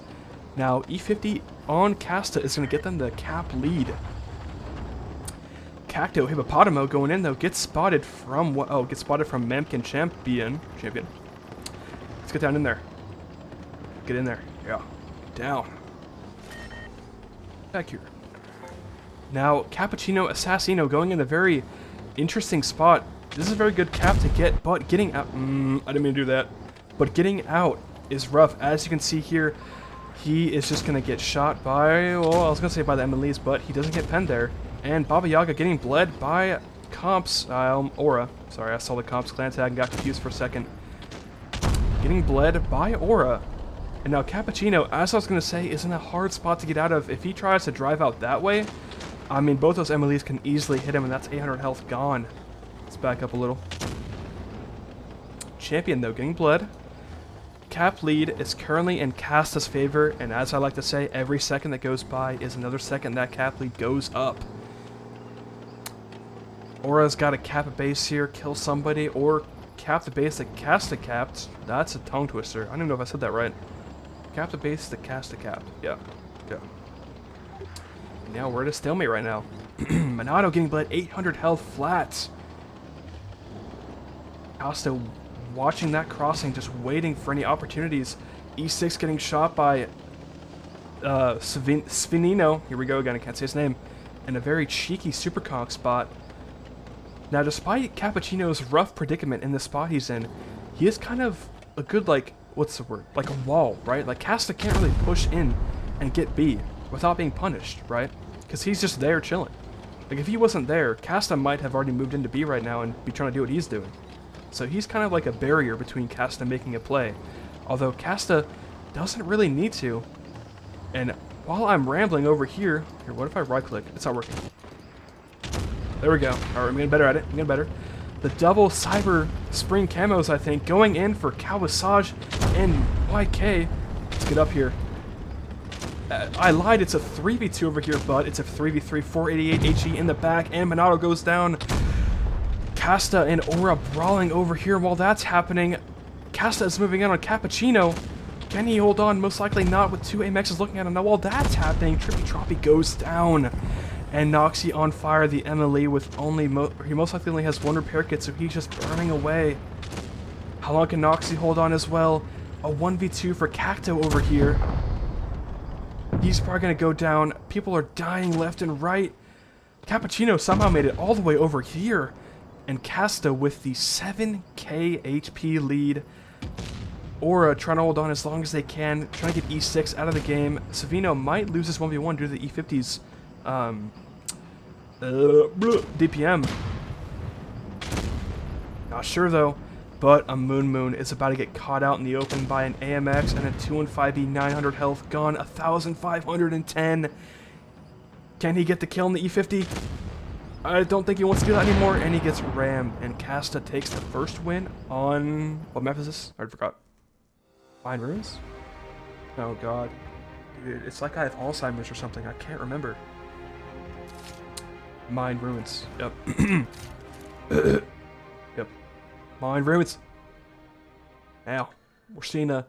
Now, E50 on Kasta is going to get them the cap lead. Cacto Hippopotamo going in, though, gets spotted from what? Oh, gets spotted from Memkin Champion. Let's get down in there. Get in there. Yeah. Down. Back here. Now, Cappuccino Assassino going in a very interesting spot. This is a very good cap to get, but getting out... I didn't mean to do that. But getting out is rough. As you can see here, he is just going to get shot by... Well, I was going to say by the MLEs, but he doesn't get penned there. And Baba Yaga getting bled by Comps... Aura. Sorry, I saw the Comps clan tag and got confused for a second. Getting bled by Aura. And now Cappuccino, as I was going to say, is in a hard spot to get out of. If he tries to drive out that way, I mean, both those MLEs can easily hit him, and that's 800 health gone. Let's back up a little. Champion, though, getting bled. Cap lead is currently in Kasta's favor, and as I like to say, every second that goes by is another second that cap lead goes up. Aura's got to cap a base here, kill somebody, or cap the base that Kasta capped. That's a tongue twister. I don't even know if I said that right. Cap the base that Kasta capped. Yeah. Yeah. Now we're at a stalemate right now. Monado getting bled, 800 health flat. Kasta watching that crossing, just waiting for any opportunities. E6 getting shot by Svinino. Here we go again, I can't say his name. In a very cheeky super conk spot. Now, despite Cappuccino's rough predicament in the spot he's in, he is kind of a good, like, what's the word? Like a wall, right? Like, Kasta can't really push in and get B without being punished, right? Because he's just there chilling. Like, if he wasn't there, Kasta might have already moved into B right now and be trying to do what he's doing. So he's kind of like a barrier between Kasta making a play. Although Kasta doesn't really need to. And while I'm rambling over here, what if I right click? It's not working. There we go. Alright, I'm getting better at it. I'm getting better. The double Cyber Spring camos, I think, going in for Kawasage and YK. Let's get up here. I lied, it's a 3v2 over here, but it's a 3v3, 488 HE in the back, and Monado goes down. Kasta and Aura brawling over here while that's happening. Kasta is moving in on Cappuccino. Can he hold on? Most likely not, with 2 AMXs looking at him. Now while that's happening, Trippy Troppy goes down. And Noxie on fire, the MLE with only... he most likely only has 1 repair kit, so he's just burning away. How long can Noxie hold on as well? A 1v2 for Cacto over here. He's probably going to go down. People are dying left and right. Cappuccino somehow made it all the way over here. And Kasta with the 7k HP lead. Aura trying to hold on as long as they can. Trying to get E6 out of the game. Savino might lose this 1v1 due to the E50's DPM. Not sure though. But a Moon is about to get caught out in the open by an AMX and a 2-5B 900 health gone, 1,510. Can he get the kill in the E50? I don't think he wants to do that anymore, and he gets rammed. And Kasta takes the first win on... What map is this? I forgot. Mine Ruins? Oh god. Dude, it's like I have Alzheimer's or something. I can't remember. Mine Ruins. Yep. Yep. Mine Ruins. Now, we're seeing a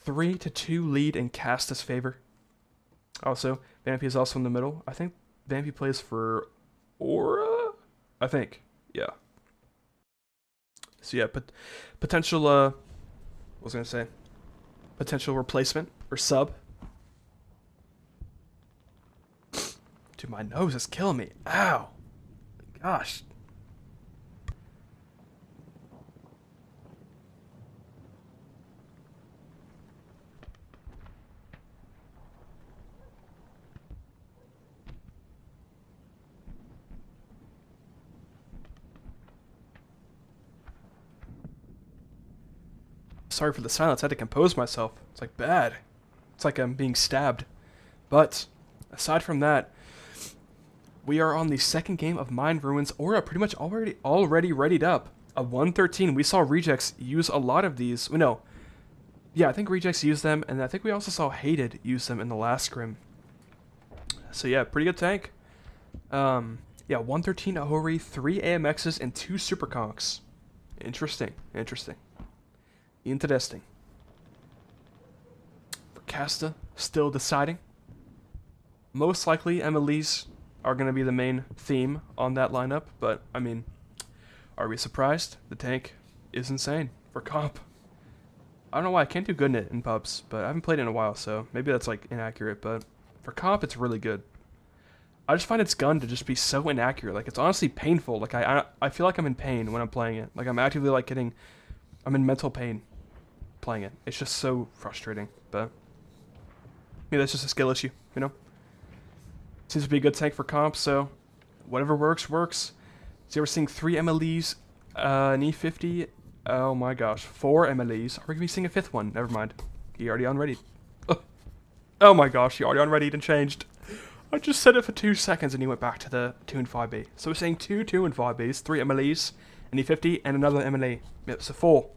3-2 lead in Kasta's favor. Also, Vampy is also in the middle. I think Vampy plays for Aura? I think. Yeah. So yeah, potential, what was I going to say? Potential replacement Or sub. Dude, my nose is killing me. Ow. Gosh. Sorry for the silence. I had to compose myself. It's like bad. It's like I'm being stabbed. But aside from that, we are on the second game of Mind Ruins. Aura pretty much already readied up. A 113. We saw Rejects use a lot of these. No. Yeah, I think Rejects used them, and I think we also saw Hated use them in the last scrim. So yeah, pretty good tank. Yeah, 113 Ahuri, 3 AMXs, and 2 Super Conks. Interesting. Interesting. For Kasta, still deciding. Most likely, Emily's are going to be the main theme on that lineup, but, I mean, are we surprised? The tank is insane for comp. I don't know why I can't do good in it in pubs, but I haven't played it in a while, so maybe that's, like, inaccurate, but for comp, it's really good. I just find its gun to just be so inaccurate. Like, it's honestly painful. Like, I feel like I'm in pain when I'm playing it. Like, I'm actively, like, I'm in mental pain playing it. It's just so frustrating, but maybe that's just a skill issue, you know? Seems to be a good tank for comp, so whatever works, works. So we're seeing 3 MLEs, an E50, oh my gosh, 4 MLEs. Are we going to be seeing a 5th one? Never mind. He already unreadied. Oh my gosh, he already unreadied and changed. I just said it for 2 seconds and he went back to the 2 and 5B. So we're seeing 2 2 and 5Bs, 3 MLEs, an E50, and another MLE. Yep, so 4.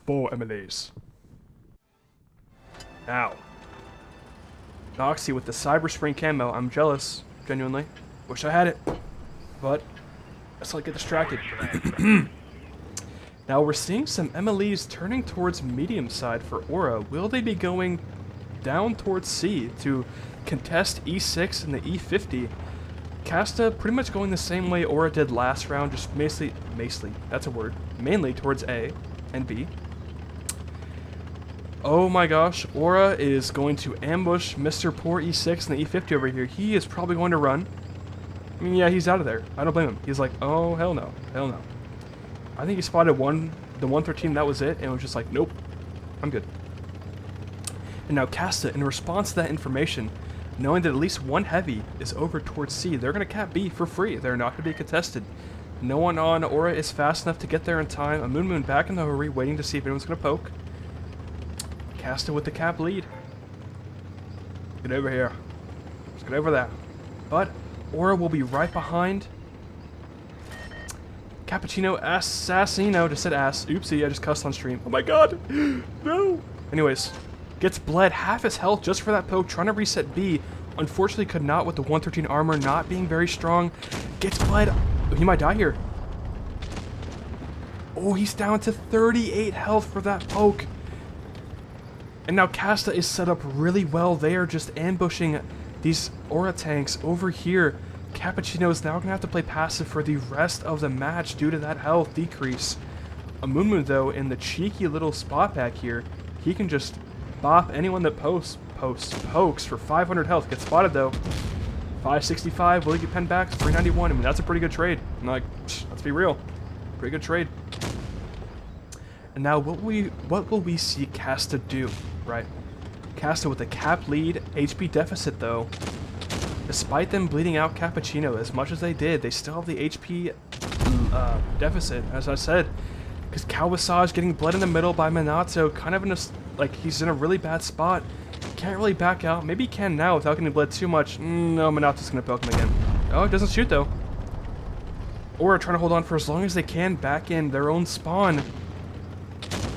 4 MLEs. Now. Noxy with the Cyber Spring camo. I'm jealous, genuinely. Wish I had it. But, let's not get distracted. Now we're seeing some MLEs turning towards medium side for Aura. Will they be going down towards C to contest E6 and the E50? Kasta pretty much going the same way Aura did last round, just mainly towards A and B. Oh my gosh, Aura is going to ambush Mr. Poor E6 and the E50 over here. He is probably going to run. I mean, yeah, he's out of there. I don't blame him. He's like, oh, hell no. Hell no. I think he spotted the 113, that was it, and was just like, nope, I'm good. And now Kasta, in response to that information, knowing that at least one heavy is over towards C, they're going to cap B for free. They're not going to be contested. No one on Aura is fast enough to get there in time. A Moon back in the hurry, waiting to see if anyone's going to poke. Kasta with the cap lead. Get over here. Let's get over there. But Aura will be right behind. Cappuccino Assassino just said ass. Oopsie, I just cussed on stream. Oh my god. No. Anyways, gets bled half his health just for that poke. Trying to reset B. Unfortunately could not with the 113 armor not being very strong. Gets bled. He might die here. Oh, he's down to 38 health for that poke. And now Kasta is set up really well. They are just ambushing these Aura tanks over here. Cappuccino is now going to have to play passive for the rest of the match due to that health decrease. A Moon though, in the cheeky little spot back here, he can just bop anyone that pokes for 500 health. Gets spotted though. 565, will he get pinned back? 391, I mean, that's a pretty good trade. I'm like, let's be real. Pretty good trade. And now what will we see Kasta do, right? Kasta with a cap lead, HP deficit though. Despite them bleeding out Cappuccino as much as they did, they still have the HP deficit, as I said. Because Kawasage getting bled in the middle by Minato, kind of in a, like, he's in a really bad spot. Can't really back out. Maybe he can now without getting bled too much. No, Minato's going to poke him again. Oh, it doesn't shoot though. Or trying to hold on for as long as they can back in their own spawn.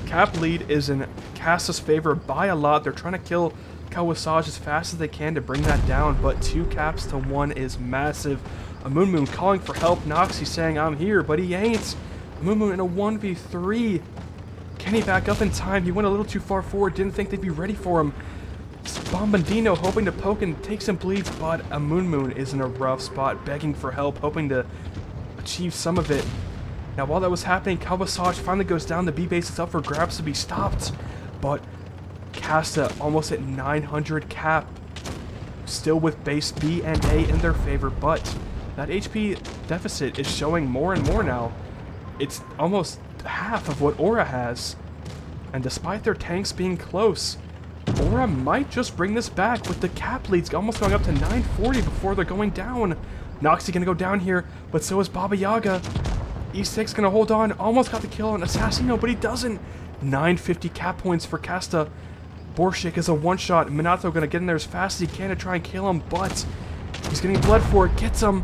Cap lead is in Kasta's favor by a lot. They're trying to kill Kawasage as fast as they can to bring that down, but 2 caps to 1 is massive. A Moon calling for help. Noxy saying, I'm here, but he ain't. Moon in a 1v3. Can he back up in time? He went a little too far forward. Didn't think they'd be ready for him. Bombardino hoping to poke and take some bleeds, but a Moon is in a rough spot, begging for help, hoping to achieve some of it. Now, while that was happening, Kawasage finally goes down. The B base is up for grabs to be stopped, but Kasta almost at 900 cap. Still with base B and A in their favor, but that HP deficit is showing more and more now. It's almost half of what Aura has. And despite their tanks being close, Aura might just bring this back with the cap leads almost going up to 940 before they're going down. Noxie gonna go down here, but so is Baba Yaga. E6 gonna hold on, almost got the kill on Assassino, but he doesn't. 950 cap points for Kasta. Borshik is a one-shot. Minato gonna get in there as fast as he can to try and kill him, but he's getting bled for it, gets him.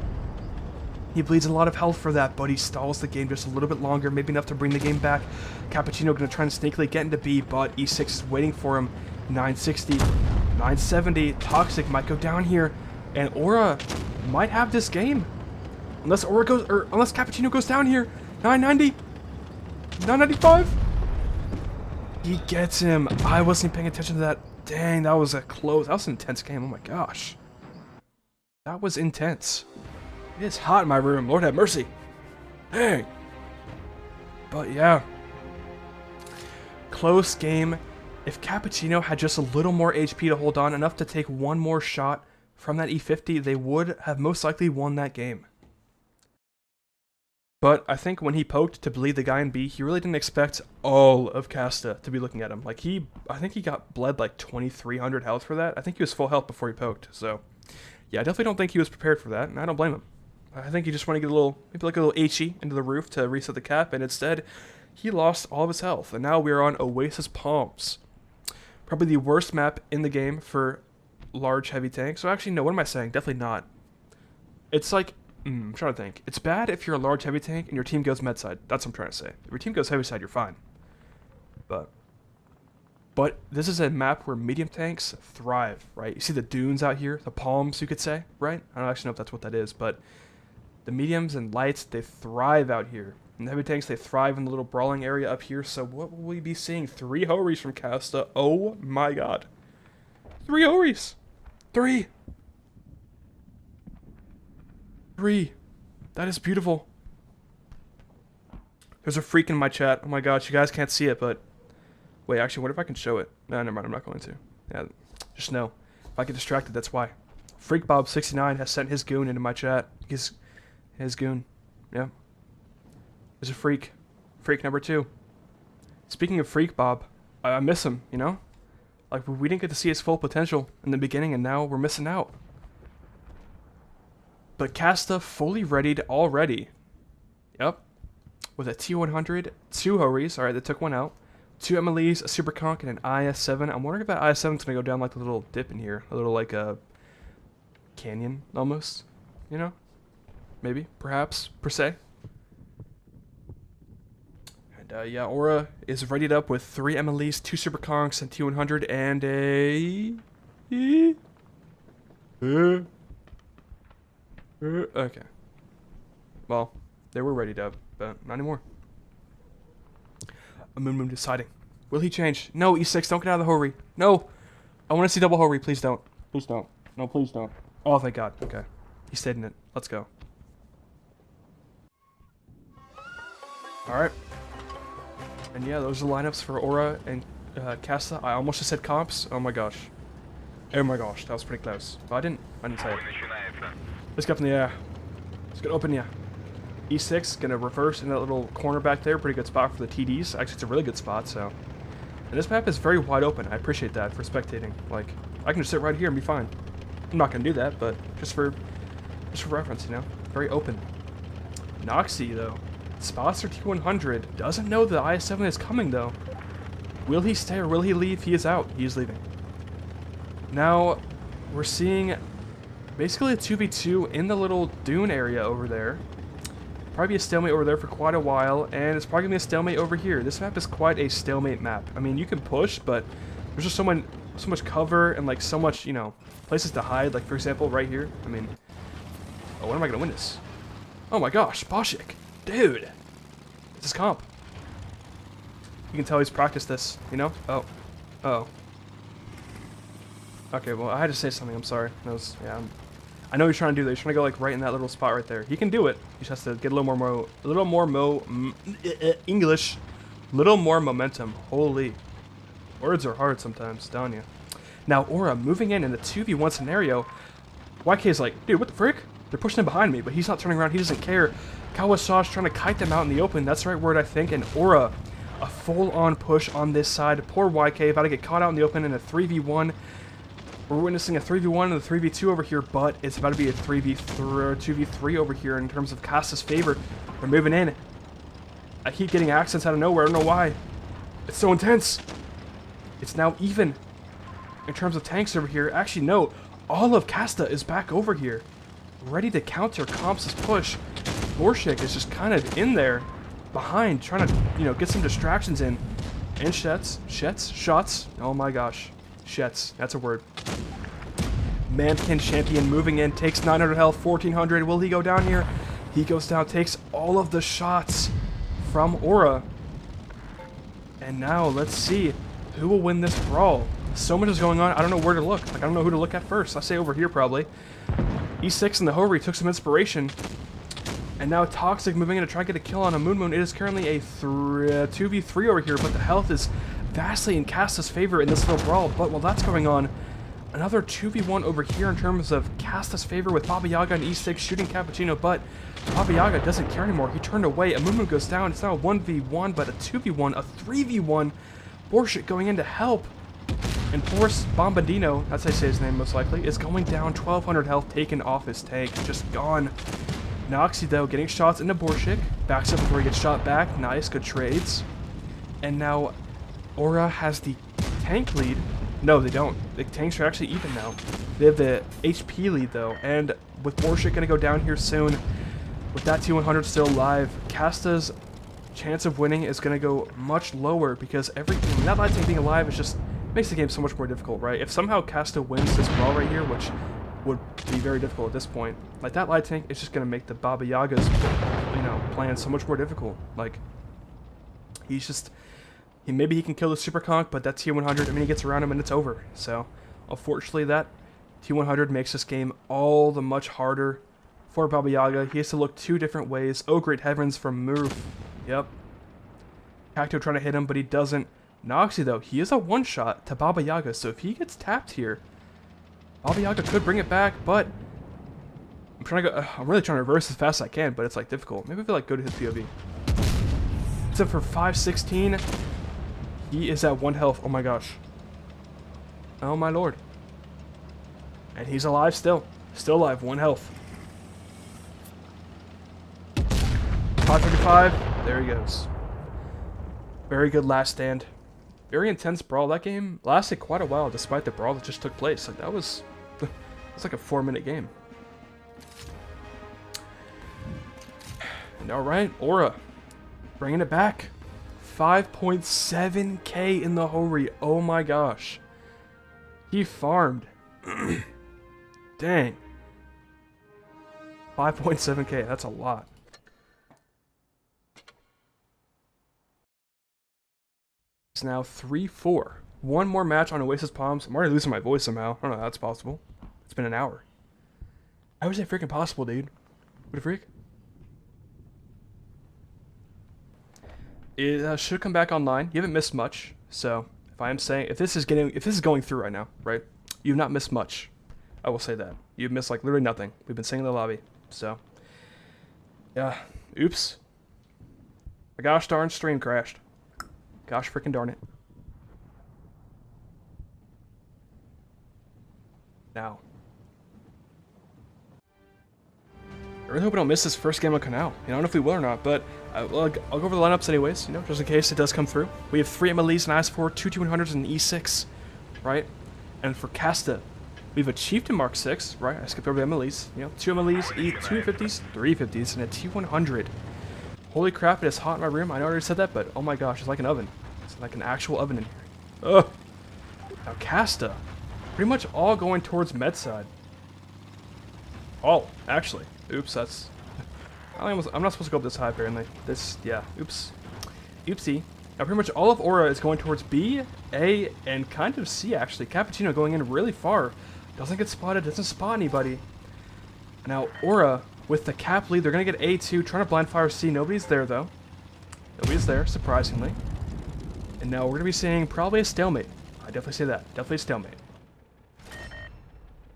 He bleeds a lot of health for that, but he stalls the game just a little bit longer, maybe enough to bring the game back. Cappuccino gonna try and sneakily get into B, but E6 is waiting for him. 960, 970, Toxic might go down here, and Aura might have this game. Unless Aura goes, or unless Cappuccino goes down here. 990, 995. He gets him. I wasn't paying attention to that. Dang, that was a close. That was an intense game. Oh my gosh. That was intense. It is hot in my room. Lord have mercy. Dang. But yeah. Close game. If Cappuccino had just a little more HP to hold on, enough to take one more shot from that E50, they would have most likely won that game. But I think when he poked to bleed the guy in B, he really didn't expect all of Kasta to be looking at him. Like I think he got bled like 2,300 health for that. I think he was full health before he poked. So yeah, I definitely don't think he was prepared for that, and I don't blame him. I think he just wanted to get a little, maybe like a little HE into the roof to reset the cap, and instead he lost all of his health. And now we are on Oasis Palms. Probably the worst map in the game for large heavy tanks. So actually, no, what am I saying? Definitely not. It's like, I'm trying to think. It's bad if you're a large heavy tank and your team goes med side. That's what I'm trying to say. If your team goes heavy side, you're fine. But this is a map where medium tanks thrive, right? You see the dunes out here, the palms, you could say, right? I don't actually know if that's what that is, but the mediums and lights, they thrive out here. And the heavy tanks, they thrive in the little brawling area up here. So what will we be seeing? 3 Horis from Kasta. Oh my god. 3 Horis. 3. That is beautiful. There's a freak in my chat. Oh my gosh, you guys can't see it, but... Wait, actually, what if I can show it? No, never mind, I'm not going to. Yeah, just know. If I get distracted, that's why. FreakBob69 has sent his goon into my chat. His goon. Yeah. There's a freak. Freak number 2. Speaking of Freak Bob, I miss him, you know? Like, we didn't get to see his full potential in the beginning, and now we're missing out. But Kasta fully readied already. Yep. With a T100, 2 Horis. Alright, they took one out. 2 MLEs, a Super Conk, and an IS-7. I'm wondering if that IS-7's going to go down like a little dip in here. A little like a canyon, almost. You know? Maybe, perhaps, per se. And yeah, Aura is readied up with 3 MLEs, 2 Super Conks, and T100, and a... Okay. Well, they were readied up, but not anymore. A Moon deciding. Will he change? No, E6, don't get out of the Hori. No! I want to see double Hori. Please don't. Please don't. No, please don't. Oh, thank God. Okay. He stayed in it. Let's go. Alright. And yeah, those are the lineups for Aura and Kasta. I almost just said comps. Oh my gosh. Oh my gosh, that was pretty close. But I didn't say it. Let's get up in the air. Let's get open, yeah. E6, gonna reverse in that little corner back there. Pretty good spot for the TDs. Actually, it's a really good spot, so. And this map is very wide open. I appreciate that for spectating. Like, I can just sit right here and be fine. I'm not gonna do that, but just for reference, you know? Very open. Noxie, though. Spots are T100. Doesn't know the IS-7 is coming, though. Will he stay or will he leave? He is out. He is leaving. Now, we're seeing basically a 2v2 in the little dune area over there. Probably be a stalemate over there for quite a while, and it's probably going to be a stalemate over here. This map is quite a stalemate map. I mean, you can push, but there's just so much cover and, like, so much, you know, places to hide. Like, for example, right here. I mean, oh, when am I going to win this? Oh my gosh, Boshik. Dude. It's his comp. You can tell he's practiced this, you know? Oh. Uh-oh. Okay, well, I had to say something. I'm sorry. That was, yeah, I know what you're trying to do. You're trying to go like right in that little spot right there. He can do it. He just has to get a little more English, little more momentum. Holy, Words are hard sometimes, don't you? Now Aura moving in the 2v1 scenario. YK is like, dude, what the frick? They're pushing him behind me, but he's not turning around. He doesn't care. Kawasa's trying to kite them out in the open. That's the right word, I think. And Aura, a full-on push on this side. Poor YK about to get caught out in the open in a 3v1. We're witnessing a 3v1 and a 3v2 over here, but it's about to be a 2v3 over here in terms of Kastas' favor. They're moving in. I keep getting accents out of nowhere. I don't know why. It's so intense. It's now even in terms of tanks over here. Actually, no. All of Kasta is back over here, ready to counter Comps' push. Borshik is just kind of in there, behind, trying to, you know, get some distractions in. And shots. Oh my gosh. Shets, that's a word. Mankin champion moving in, takes 900 health, 1400. Will he go down here? He goes down, takes all of the shots from Aura. And now let's see who will win this brawl. So much is going on, I don't know where to look. Like, I don't know who to look at first. I say over here probably. E6 in the Hori took some inspiration. And now Toxic moving in to try to get a kill on a Moon. It is currently a 2v3 over here, but the health is vastly in Kastas' favor in this little brawl. But while that's going on, another 2v1 over here in terms of Kastas' favor with Baba Yaga and E6 shooting Cappuccino, but Baba Yaga doesn't care anymore. He turned away. A Moon goes down. It's not a 1v1, but a 2v1, a 3v1. Borshit going in to help. And poor Bombadino, that's how I say his name most likely, is going down. 1200 health taken off his tank. Just gone. Noxy, though, getting shots into Borshik. Backs up before he gets shot back. Nice, good trades. And now Aura has the tank lead. No, they don't. The tanks are actually even now. They have the HP lead, though. And with Borshik going to go down here soon, with that T100 still alive, Kasta's chance of winning is going to go much lower because everything, that light tank being alive is just makes the game so much more difficult, right? If somehow Kasta wins this brawl right here, which would be very difficult at this point, like that light tank is just going to make the Baba Yaga's, you know, plan so much more difficult. Like, he's just, maybe he can kill the Super Conk, but that T100, I mean, he gets around him and it's over. So, unfortunately, that T100 makes this game all the much harder for Baba Yaga. He has to look two different ways. Oh, great heavens from Murph. Yep. Cacto trying to hit him, but he doesn't. Noxy, though, he is a one-shot to Baba Yaga, so if he gets tapped here, Baba Yaga could bring it back, but I'm really trying to reverse as fast as I can, but it's like difficult. Maybe if I like go to his POV. Except for 516, he is at 1 health. Oh my gosh. Oh my lord. And he's alive still. Still alive, 1 health. 535, there he goes. Very good last stand. Very intense brawl. That game lasted quite a while despite the brawl that just took place. Like, that was, it's like a 4-minute game. And alright, Aura bringing it back. 5.7k in the Hori. Oh my gosh. He farmed. Dang. 5.7k, that's a lot. It's now 3-4. One more match on Oasis Palms. I'm already losing my voice somehow. I don't know how that's possible. It's been an hour. How is that freaking possible, dude? What a freak. It should come back online. You haven't missed much. So, if this is going through right now, right? You've not missed much. I will say that. You've missed like literally nothing. We've been singing in the lobby. So, yeah. Oops. My gosh darn stream crashed. Gosh freaking darn it. Now. I really hope I don't miss this first game on Canal. I don't know if we will or not, but I'll go over the lineups anyways, just in case it does come through. We have 3 MLEs and IS4, 2 T100s and E6, right? And for Kasta, we have a Chieftain Mark 6, right? I skipped over the MLEs. 2 MLEs, 2 50s, 3 50s, and a T100. Holy crap, it is hot in my room. I know I already said that, but oh my gosh, it's like an oven. It's like an actual oven in here. Ugh. Now Kasta, pretty much all going towards med side. Oh, actually. Oops, that's... I'm not supposed to go up this high, apparently. Oops. Oopsie. Now, pretty much all of Aura is going towards B, A, and kind of C, actually. Cappuccino going in really far. Doesn't get spotted, doesn't spot anybody. Now, Aura, with the cap lead, they're going to get A2, trying to blind fire C. Nobody's there, though. Nobody's there, surprisingly. And now we're going to be seeing probably a stalemate. I definitely say that. Definitely a stalemate.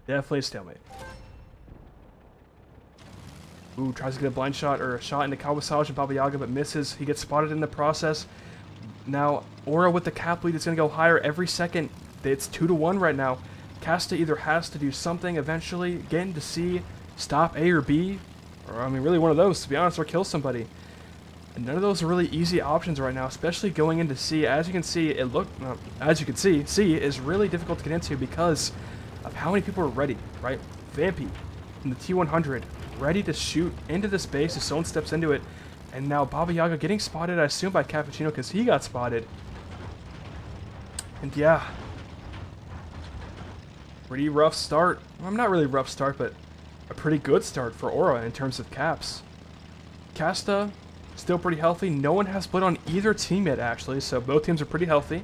Definitely a stalemate. Ooh, tries to get a blind shot or a shot into Kawasage and Baba Yaga, but misses. He gets spotted in the process. Now, Aura with the cap lead is going to go higher every second. It's 2-1 right now. Kasta either has to do something eventually, get into C, stop A or B, or I mean really one of those to be honest, or kill somebody. And none of those are really easy options right now, especially going into C. As you can see, C is really difficult to get into because of how many people are ready, right? Vampy in the T100, ready to shoot into this base if someone steps into it. And now Baba Yaga getting spotted, I assume, by Cappuccino because he got spotted. And yeah, pretty rough start. Well, not really rough start, but a pretty good start for Aura in terms of caps. Kasta, still pretty healthy. No one has split on either team yet, actually, so both teams are pretty healthy.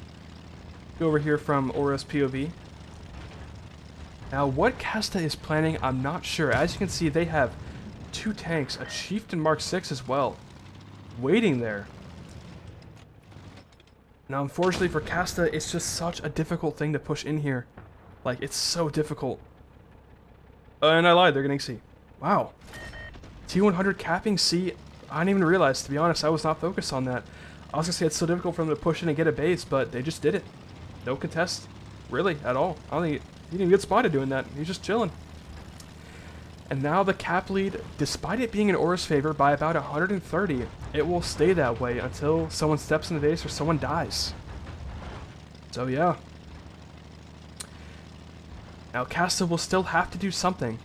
Go over here from Aura's POV. Now, what Kasta is planning, I'm not sure. As you can see, they have 2 tanks, a Chieftain Mark 6 as well, waiting there. Now, unfortunately for Kasta, it's just such a difficult thing to push in here. Like, it's so difficult. And I lied, they're getting C. Wow. T100 capping C, I didn't even realize, to be honest, I was not focused on that. I was going to say it's so difficult for them to push in and get a base, but they just did it. No contest, really, at all. I don't think he didn't even get spotted doing that. He's just chilling. And now the cap lead, despite it being in Aura's favor by about 130, it will stay that way until someone steps in the base or someone dies. So yeah. Now Kasta will still have to do something.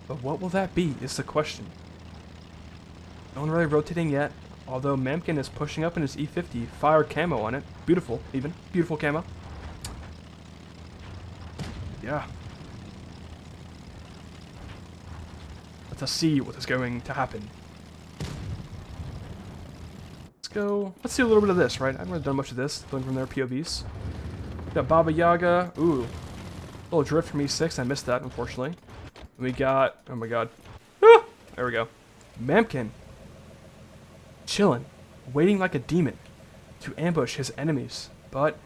But what will that be is the question. No one really rotating yet, although Mamkin is pushing up in his E50, fire camo on it. Beautiful, even. Beautiful camo. Yeah. Let's see what is going to happen. Let's do a little bit of this, right? I haven't really done much of this, looking from their POVs. We got Baba Yaga. Ooh. A little drift from E6, I missed that, unfortunately. We got, oh my god. Ah! There we go. Mamkin. Chilling. Waiting like a demon to ambush his enemies. But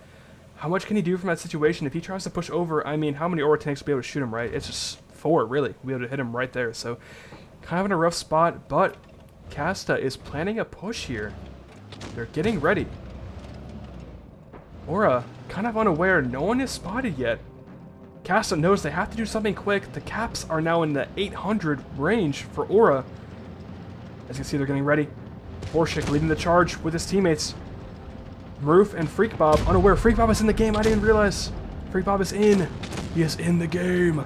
how much can he do from that situation? If he tries to push over, I mean, how many Aura tanks will be able to shoot him, right? It's just 4, really. We'll be able to hit him right there. So, kind of in a rough spot, but Kasta is planning a push here. They're getting ready. Aura, kind of unaware, no one is spotted yet. Kasta knows they have to do something quick. The caps are now in the 800 range for Aura. As you can see, they're getting ready. Borshik leading the charge with his teammates. Maroof and Freak Bob unaware. Freak Bob is in the game. I didn't realize. Freak Bob is in. He is in the game.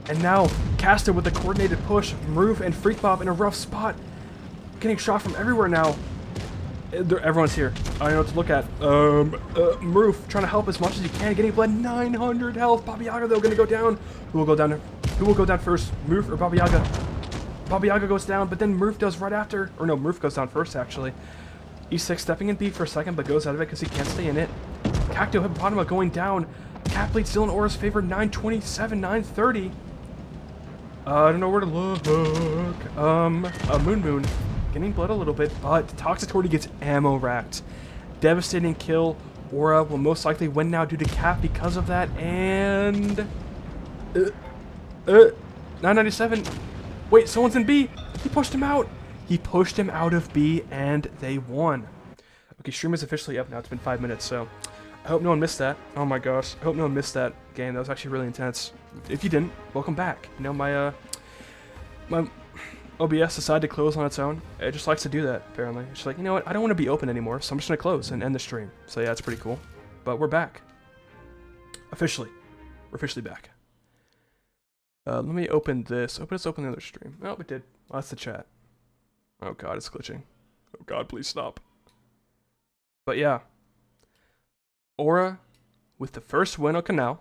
And now, Kasta with the coordinated push. Maroof and Freak Bob in a rough spot. Getting shot from everywhere now. Everyone's here. I don't know what to look at. Maroof trying to help as much as he can. Getting bled 900 health. Baba Yaga, though, going to go down. Who will go down? Who will go down first? Maroof or Baba Yaga? Baba Yaga goes down, but then Maroof does right after. Or no, Maroof goes down first, actually. E6 stepping in B for a second, but goes out of it because he can't stay in it. Cacto Hippopotama going down. Cap lead still in Aura's favor. 927, 930. I don't know where to look. Moon. Getting bled a little bit, but Toxitorty gets ammo racked. Devastating kill. Aura will most likely win now due to Cap because of that, and 997. Wait, someone's in B. He pushed him out. He pushed him out of B, and they won. Okay, stream is officially up now. It's been 5 minutes, so I hope no one missed that. Oh my gosh, I hope no one missed that game. That was actually really intense. If you didn't, welcome back. You know, my OBS decided to close on its own. It just likes to do that, apparently. It's just like, you know what, I don't want to be open anymore, so I'm just going to close and end the stream. So yeah, it's pretty cool. But we're back. Officially. We're officially back. Let me open this. Let's open the other stream. Oh, we did. Oh, that's the chat. Oh god, it's glitching. Oh god, please stop. But yeah. Aura with the first win on Canal.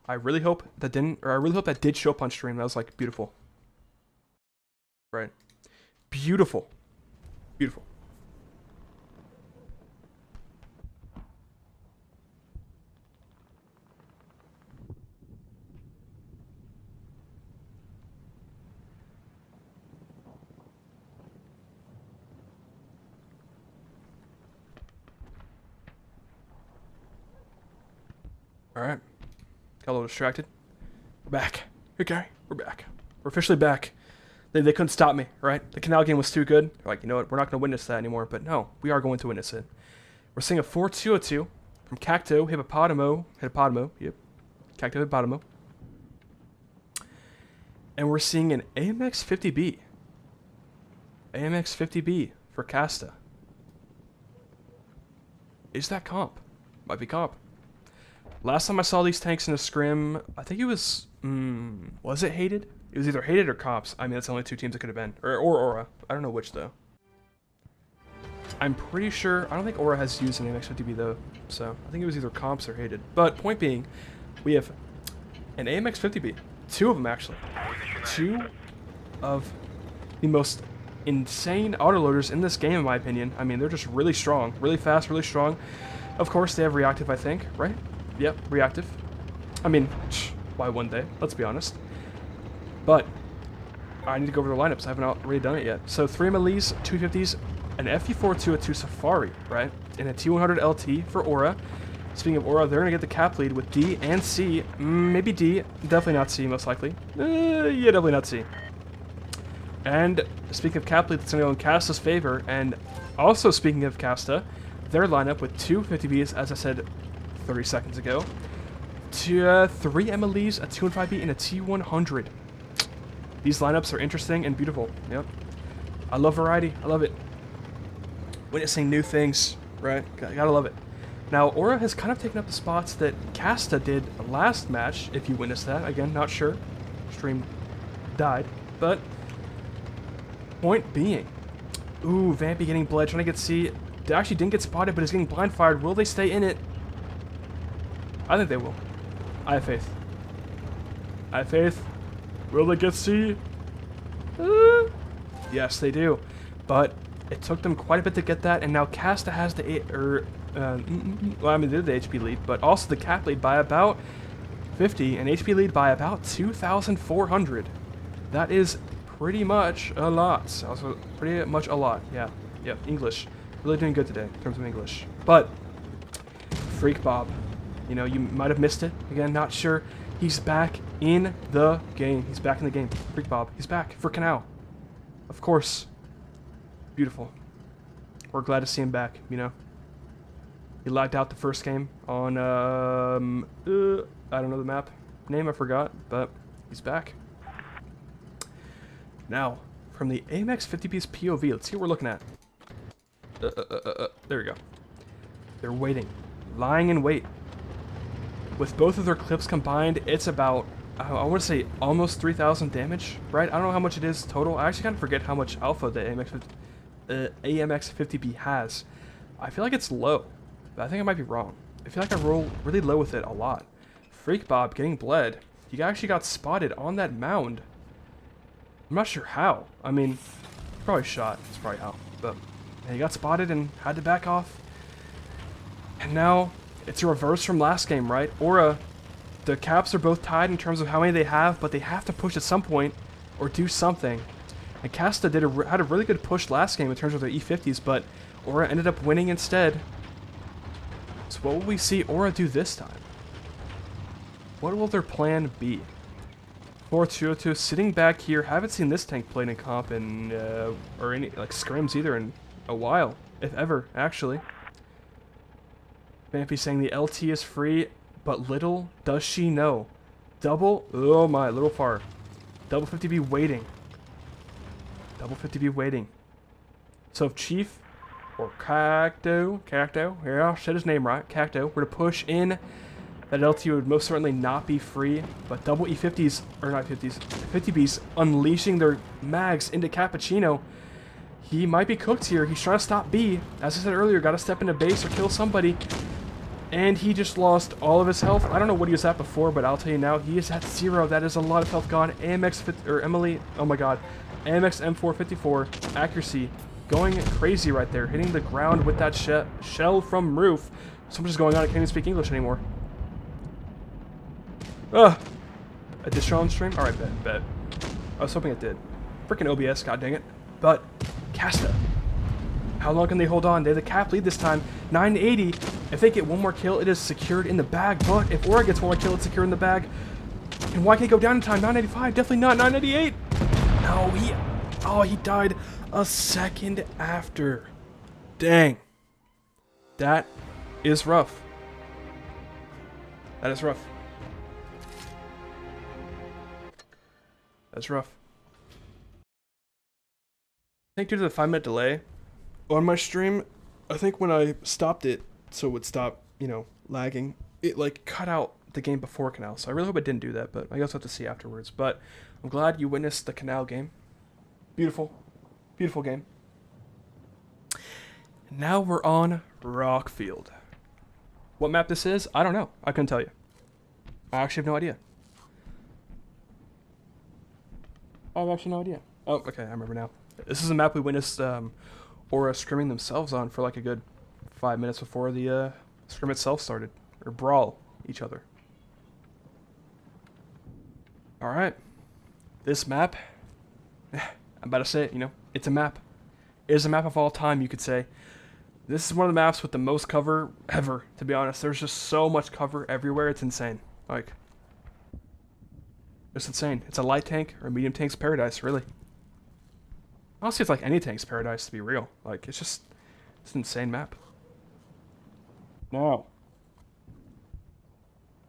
I really hope that did show up on stream. That was like beautiful. Right. Beautiful. Beautiful. Alright. Got a little distracted. We're back. Okay, we're back. We're officially back. They couldn't stop me, right? The Canal game was too good. They're like, you know what? We're not going to witness that anymore. But no, we are going to witness it. We're seeing a 4-2-2 from Cacto Hippopotamo. Yep. Cacto Hippopotamo. And we're seeing an AMX 50B. AMX 50B for Kasta. Is that comp? Might be comp. Last time I saw these tanks in a scrim, I think it was it hated? It was either hated or comps. I mean, that's the only two teams it could have been. Or Aura. I don't know which, though. I'm pretty sure... I don't think Aura has used an AMX 50B, though. So, I think it was either comps or hated. But, point being, we have an AMX 50B. Two of them, actually. Two of the most insane autoloaders in this game, in my opinion. I mean, they're just really strong. Really fast, really strong. Of course, they have reactive, I think. Right? Yep, reactive. I mean, why wouldn't they? Let's be honest. But I need to go over the lineups. I haven't already done it yet. So 3 Melees, 250s, an FE4-202 Safari, right? And a T100 LT for Aura. Speaking of Aura, they're going to get the cap lead with D and C. Maybe D. Definitely not C, most likely. Yeah, definitely not C. And speaking of cap lead, it's going to go in Kasta's favor. And also speaking of Kasta, their lineup with 2 50Bs, as I said 30 seconds ago. 3 MLEs, a 215B, and a T100. These lineups are interesting and beautiful. Yep. I love variety. I love it. Witnessing new things, right? Gotta love it. Now, Aura has kind of taken up the spots that Kasta did last match, if you witnessed that. Again, not sure. Stream died. But, point being. Ooh, Vampy getting bled, trying to get C. They actually didn't get spotted, but is getting blind fired. Will they stay in it? I think they will. I have faith. I have faith. Will they get C? Yes, they do. But it took them quite a bit to get that, and now Kasta has the well, I mean, they did the HP lead, but also the cap lead by about 50, and HP lead by about 2,400. That is pretty much a lot. Also, pretty much a lot. Yeah. Yep. English. Really doing good today in terms of English. But Freak Bob, you know, you might have missed it. Again, not sure. He's back in the game. He's back in the game. Freak Bob. He's back for Canal. Of course. Beautiful. We're glad to see him back, you know. He lagged out the first game on, I don't know the map name, I forgot, but he's back. Now, from the AMX 50B's POV, let's see what we're looking at. There we go. They're waiting. Lying in wait. With both of their clips combined, it's about, I want to say, almost 3,000 damage, right? I don't know how much it is total. I actually kind of forget how much alpha the AMX 50B has. I feel like it's low, but I think I might be wrong. I feel like I roll really low with it a lot. Freak Bob getting bled. He actually got spotted on that mound. I'm not sure how. I mean, probably shot. That's probably how. But he got spotted and had to back off. And now it's a reverse from last game, right? Aura, the caps are both tied in terms of how many they have, but they have to push at some point or do something. And Kasta had a really good push last game in terms of their E50s, but Aura ended up winning instead. So what will we see Aura do this time? What will their plan be? 4-2-2 sitting back here. Haven't seen this tank played in comp in, or any, like, scrims either in a while, if ever, actually. Vampy saying the LT is free, but little does she know. Double, oh my, a little far. Double 50B waiting. Double 50B waiting. So if Chief or Cacto, here I said his name right, Cacto, were to push in, that LT would most certainly not be free, but double E50s, or not 50s, 50Bs unleashing their mags into Cappuccino. He might be cooked here. He's trying to stop B. As I said earlier, got to step into base or kill somebody. And he just lost all of his health. I don't know what he was at before, but I'll tell you now, he is at 0. That is a lot of health gone. AMX 50, or Emily, oh my god. AMX M454, accuracy, going crazy right there. Hitting the ground with that shell from roof. So much is going on, I can't even speak English anymore. Ugh. A dish on stream? Alright, bet. I was hoping it did. Freaking OBS, god dang it. But, Kasta. How long can they hold on? They have the cap lead this time. 980. If they get one more kill, it is secured in the bag. But if Aura gets one more kill, it's secured in the bag. And why can't he go down in time? 995, definitely not 998. No, he died a second after. Dang. That is rough. That is rough. That's rough. I think due to the 5-minute delay on my stream, I think when I stopped it so it would stop, you know, lagging, it like cut out the game before Canal. So I really hope it didn't do that, but I guess I'll have to see afterwards. But I'm glad you witnessed the Canal game. Beautiful. Beautiful game. Now we're on Rockfield. What map this is, I don't know. I couldn't tell you. I actually have no idea. I have actually no idea. Oh, okay, I remember now. This is a map we witnessed Aura scrimming themselves on for like a good 5 minutes before the scrim itself started. Or brawl each other. Alright. This map, I'm about to say it, you know, it's a map. It is a map of all time, you could say. This is one of the maps with the most cover ever, to be honest. There's just so much cover everywhere, it's insane. Like, it's insane. It's a light tank or a medium tank's paradise, really. Honestly, it's like any tank's paradise, to be real. Like, it's an insane map. Now,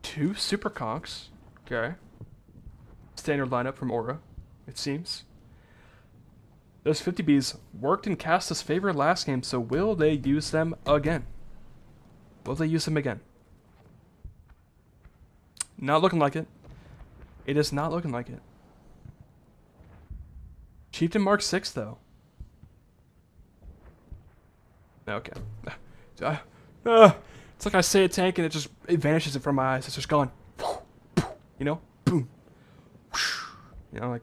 2 super conks. Okay. Standard lineup from Aura, it seems. Those 50Bs worked in Kasta's favor last game, so will they use them again? Will they use them again? Not looking like it. It is not looking like it. Chieftain Mark 6, though. Okay. It's like I say a tank and it vanishes in front of my eyes. It's just gone. You know? Boom. You know, like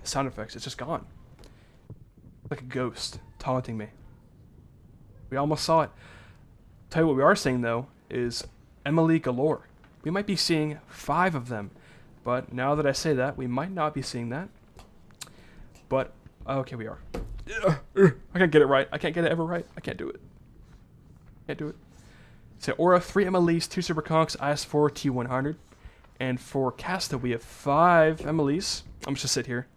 sound effects. It's just gone. Like a ghost taunting me. We almost saw it. Tell you what we are seeing, though, is Emily galore. We might be seeing 5 of them. But now that I say that, we might not be seeing that. But, okay, we are. I can't get it right. I can't get it ever right. I can't do it. Can't do it. So, Aura, 3 MLEs, 2 Super Conks, IS4, T100. And for Kasta, we have 5 MLEs. I'm just sit here.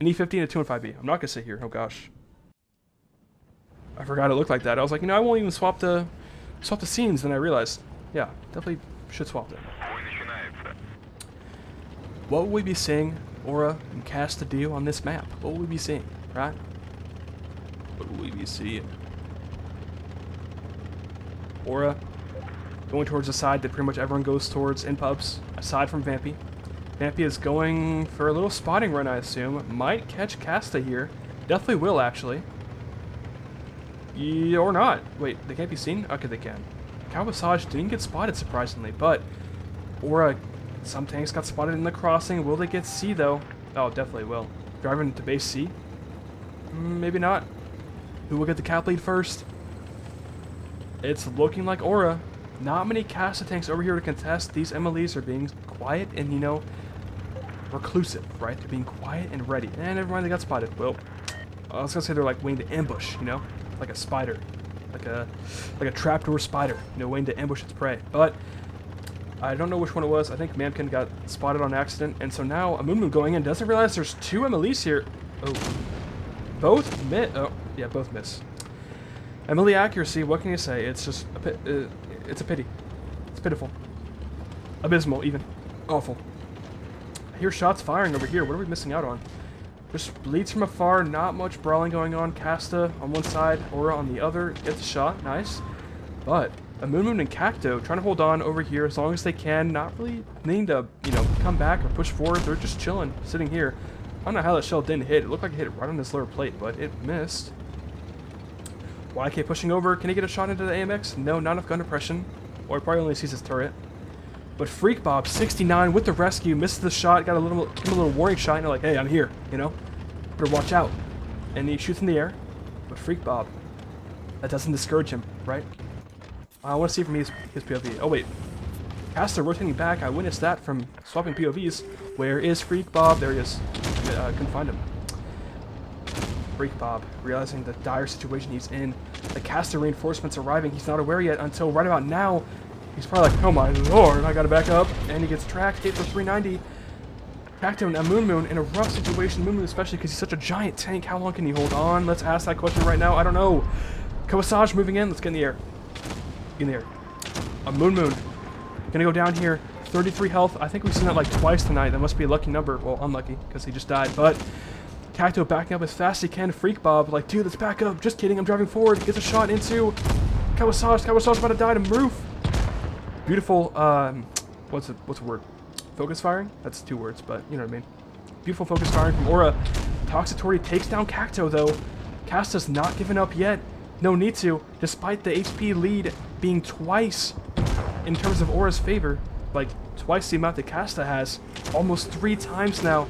An E50 and a 215B. I'm not going to sit here. Oh, gosh. I forgot it looked like that. I was like, you know, I won't even swap the scenes. Then I realized, yeah, definitely should swap them. What will we be seeing Aura and Kasta do on this map? What will we be seeing, right? What will we be seeing? Aura going towards the side that pretty much everyone goes towards in pubs, aside from Vampy. Vampy is going for a little spotting run, I assume. Might catch Kasta here. Definitely will, actually. Yeah, or not. Wait, they can't be seen? Okay, they can. Calvasage didn't get spotted, surprisingly, but Aura, some tanks got spotted in the crossing. Will they get C, though? Oh, definitely will. Driving to base C? Maybe not. Who will get the cap lead first? It's looking like Aura. Not many Kasta tanks over here to contest. These MLEs are being quiet and, you know, reclusive, right? They're being quiet and ready. And never mind, they got spotted. Well, I was gonna say they're like waiting to ambush, you know? Like a spider. Like a trapdoor spider, you know, waiting to ambush its prey. But I don't know which one it was. I think Mamkin got spotted on accident. And so now Amumu going in doesn't realize there's 2 MLEs here. Oh. Both miss. Oh, yeah, both miss. MLE accuracy, what can you say? It's just it's a pity. It's pitiful. Abysmal, even. Awful. I hear shots firing over here. What are we missing out on? Just bleeds from afar. Not much brawling going on. Kasta on one side, Aura on the other. Gets a shot. Nice. But Amumu and Cacto trying to hold on over here as long as they can. Not really needing to, you know, come back or push forward. They're just chilling, sitting here. I don't know how that shell didn't hit. It looked like it hit right on this lower plate, but it missed. YK pushing over. Can he get a shot into the AMX? No, not enough gun depression. Or he probably only sees his turret. But Freak Bob, 69 with the rescue, misses the shot, got a little warning shot, and they're like, hey, I'm here, you know? Better watch out. And he shoots in the air. But Freak Bob, that doesn't discourage him, right? I want to see from his POV. Oh, wait. Kasta rotating back. I witnessed that from swapping POVs. Where is Freak Bob? There he is. Couldn't find him. Freak Bob, realizing the dire situation he's in. The Kasta reinforcements arriving. He's not aware yet until right about now. He's probably like, oh my lord, I gotta back up. And he gets tracked, hit for 390. Cacto and a Moon in a rough situation. Moon especially because he's such a giant tank. How long can he hold on? Let's ask that question right now. I don't know. Kastas moving in. Let's get in the air. Get in the air. A Moon. Gonna go down here. 33 health. I think we've seen that like twice tonight. That must be a lucky number. Well, unlucky because he just died. But Cacto backing up as fast as he can. Freak Bob like, dude, let's back up. Just kidding. I'm driving forward. Gets a shot into Kastas. Kastas about to die to roof. Beautiful. What's the word? Focus firing? That's 2 words, but you know what I mean. Beautiful focus firing from Aura. Toxitory takes down Cacto though. Kasta's not giving up yet. No need to, despite the HP lead being twice in terms of Aura's favor. Like, twice the amount that Kasta has. Almost 3 times now.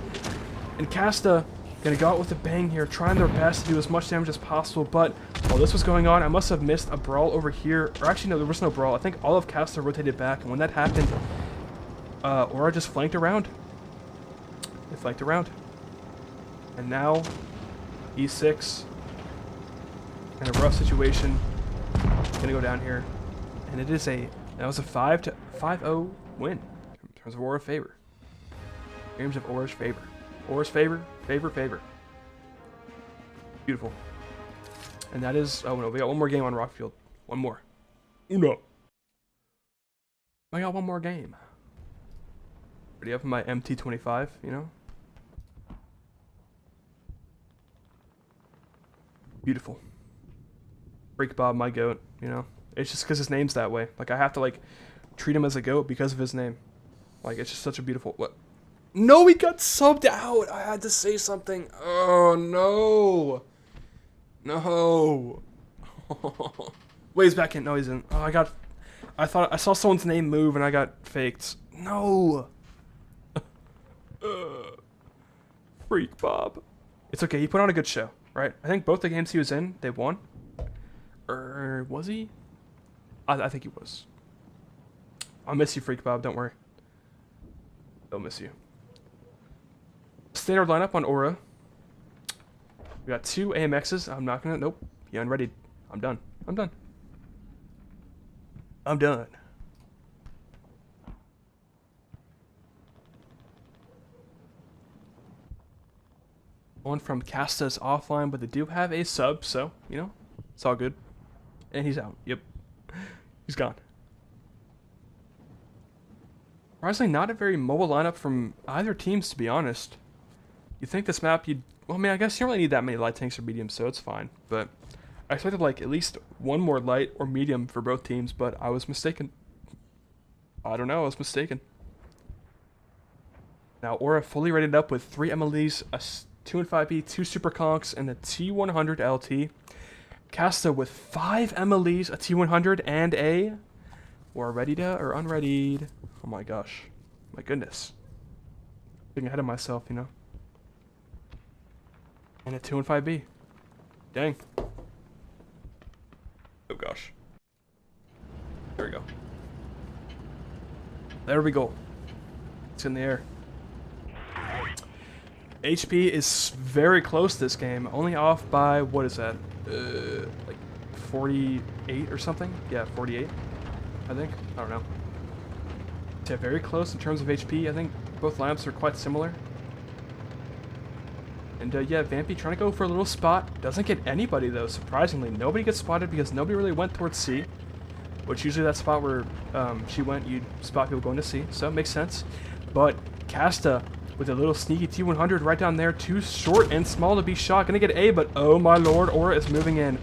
And Kasta gonna go out with a bang here, trying their best to do as much damage as possible, but while this was going on, I must have missed a brawl over here. Or actually, no, there was no brawl. I think all of Kasta rotated back, and when that happened, Aura just flanked around. They flanked around. And now, E6, in a rough situation, gonna go down here. And it is that was a 5-0 win in terms of Aura's favor. In terms of Aura's favor. Aura's favor. Beautiful. And that is, oh no, we got one more game on Rockfield. One more. Uno. I got one more game. Ready up in my MT25, you know? Beautiful. Freak Bob, my goat, you know? It's just because his name's that way. Like, I have to, like, treat him as a goat because of his name. Like, it's just such a beautiful... What? No, he got subbed out! I had to say something. Oh, no! No! Wait, he's back in. No, he's in. Oh, I saw someone's name move and I got faked. No! Freak Bob. It's okay, he put on a good show, right? I think both the games he was in, they won. Or was he? I think he was. I'll miss you, Freak Bob, don't worry. They'll miss you. Standard lineup on Aura. We got 2 AMXs. I'm not gonna, nope. You unreadied. I'm done. I'm done. I'm done. One from Kastas offline, but they do have a sub, so, you know, it's all good. And he's out. Yep. He's gone. Surprisingly, not a very mobile lineup from either teams, to be honest. You'd think this map, well, I mean, I guess you don't really need that many light tanks or mediums, so it's fine. But I expected, like, at least one more light or medium for both teams, but I was mistaken. I don't know, I was mistaken. Now, Aura fully rated up with 3 MLEs, a 2 and 5B, 2 Super Conks, and a T100 LT. Kasta with 5 MLEs, a T100, and a... Or readied or unreadied. Oh my gosh. My goodness. Getting ahead of myself, you know. And a 2 and 5B. Dang. Oh gosh. There we go. There we go. It's in the air. HP is very close this game. Only off by, what is that? Like 48 or something? Yeah, 48. I think. I don't know. Yeah, very close in terms of HP. I think both lineups are quite similar. And yeah, Vampy trying to go for a little spot. Doesn't get anybody though, surprisingly. Nobody gets spotted because nobody really went towards C. Which usually that spot where she went, you'd spot people going to C. So it makes sense. But Kasta with a little sneaky T100 right down there. Too short and small to be shot. Gonna get A, but oh my lord, Aura is moving in.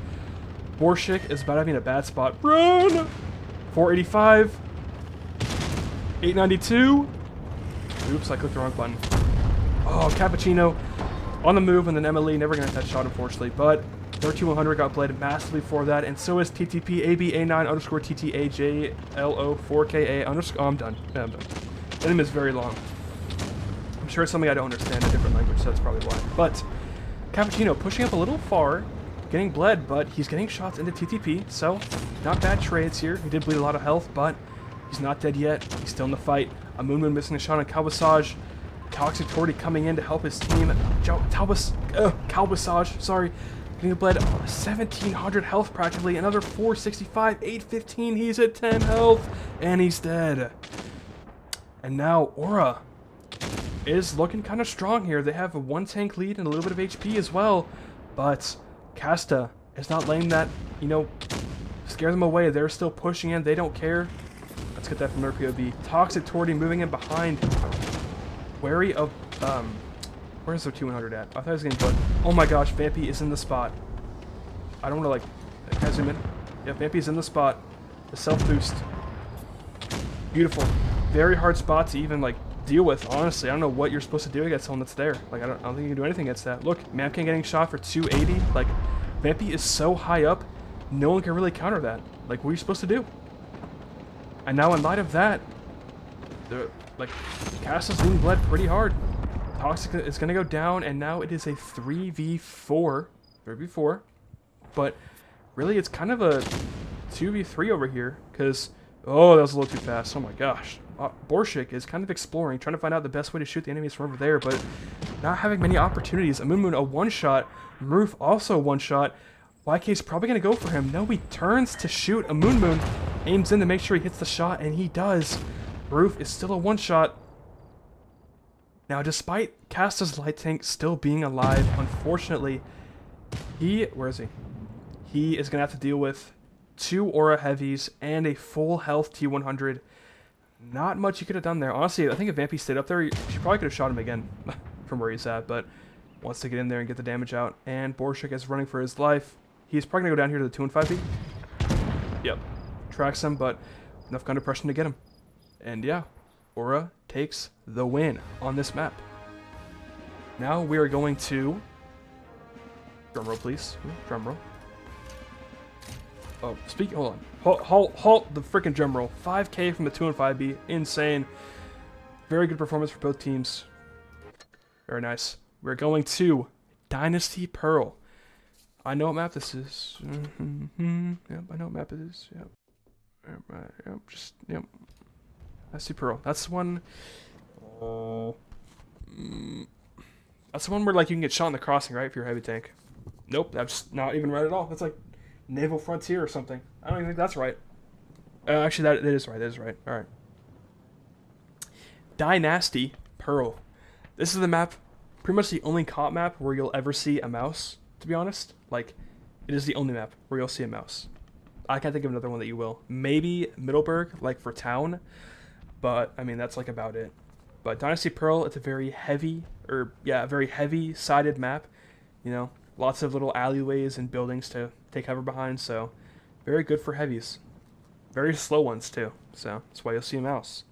Borshik is about having a bad spot. Run! 485. 892. Oops, I clicked the wrong button. Oh, Cappuccino on the move and then MLE. Never gonna hit that shot, unfortunately. But 13100 got bladed massively for that. And so is TTP ABA9 underscore TTAJLO4KA underscore. Oh, I'm done. Yeah, I'm done. The name is very long. I'm sure it's something I don't understand in a different language, so that's probably why. But Cappuccino pushing up a little far, getting bled, but he's getting shots into TTP, so not bad trades here. He did bleed a lot of health, but he's not dead yet. He's still in the fight. A Moon missing a shot on Kawasaj. Toxic Torty coming in to help his team. Kalbasage, sorry. Getting bled 1,700 health practically. Another 465, 815. He's at 10 health. And he's dead. And now Aura is looking kind of strong here. They have a 1 tank lead and a little bit of HP as well. But Kasta is not letting that, you know, scare them away. They're still pushing in. They don't care. Let's get that from their POV. Toxic Torty moving in behind. Wary of, where's their 200 at? I thought I was getting put. Oh my gosh, Vampy is in the spot. I don't want to, like, can I zoom in? Yeah, Vampy's in the spot. The self-boost. Beautiful. Very hard spot to even, like, deal with, honestly. I don't know what you're supposed to do against someone that's there. Like, I don't think you can do anything against that. Look, Mamkin getting shot for 280. Like, Vampy is so high up, no one can really counter that. Like, what are you supposed to do? And now in light of that, like, Kastas being bled pretty hard. Toxic is going to go down, and now it is a 3v4. But really, it's kind of a 2v3 over here, because, oh, that was a little too fast. Oh my gosh. Borshik is kind of exploring, trying to find out the best way to shoot the enemies from over there, but not having many opportunities. Moon a one-shot. Maroof also one-shot. YK's probably going to go for him. No, he turns to shoot. Moon aims in to make sure he hits the shot, and he does. Maroof is still a one-shot. Now, despite Kasta's light tank still being alive, unfortunately, where is he? He is going to have to deal with 2 Aura heavies and a full health T100. Not much he could have done there. Honestly, I think if Vampy stayed up there, she probably could have shot him again from where he's at, but wants to get in there and get the damage out. And Borshik is running for his life. He's probably going to go down here to the 2 and 5B. Yep. Tracks him, but enough gun depression to get him. And yeah, Aura takes the win on this map. Now we are going to... Drumroll, please. Drumroll. Oh, hold on. Halt the freaking drum roll. 5k from the 2 and 5B. Insane. Very good performance for both teams. Very nice. We're going to Dynasty Pearl. I know what map this is. Yep, I know what map it is. Yep. Yep. Dynasty Pearl. That's the one... That's the one where, like, you can get shot in the crossing, right? If you're a heavy tank. Nope, that's not even right at all. That's like Naval Frontier or something. I don't even think that's right. Actually, that is right. That is right. All right. Dynasty Pearl. This is the map, pretty much the only comp map where you'll ever see a mouse, to be honest. Like, it is the only map where you'll see a mouse. I can't think of another one that you will. Maybe Middleburg, like for town. But, I mean, that's like about it. But Dynasty Pearl, it's a very heavy, a very heavy-sided map. You know, lots of little alleyways and buildings to take cover behind, so very good for heavies. Very slow ones, too, so that's why you'll see a mouse.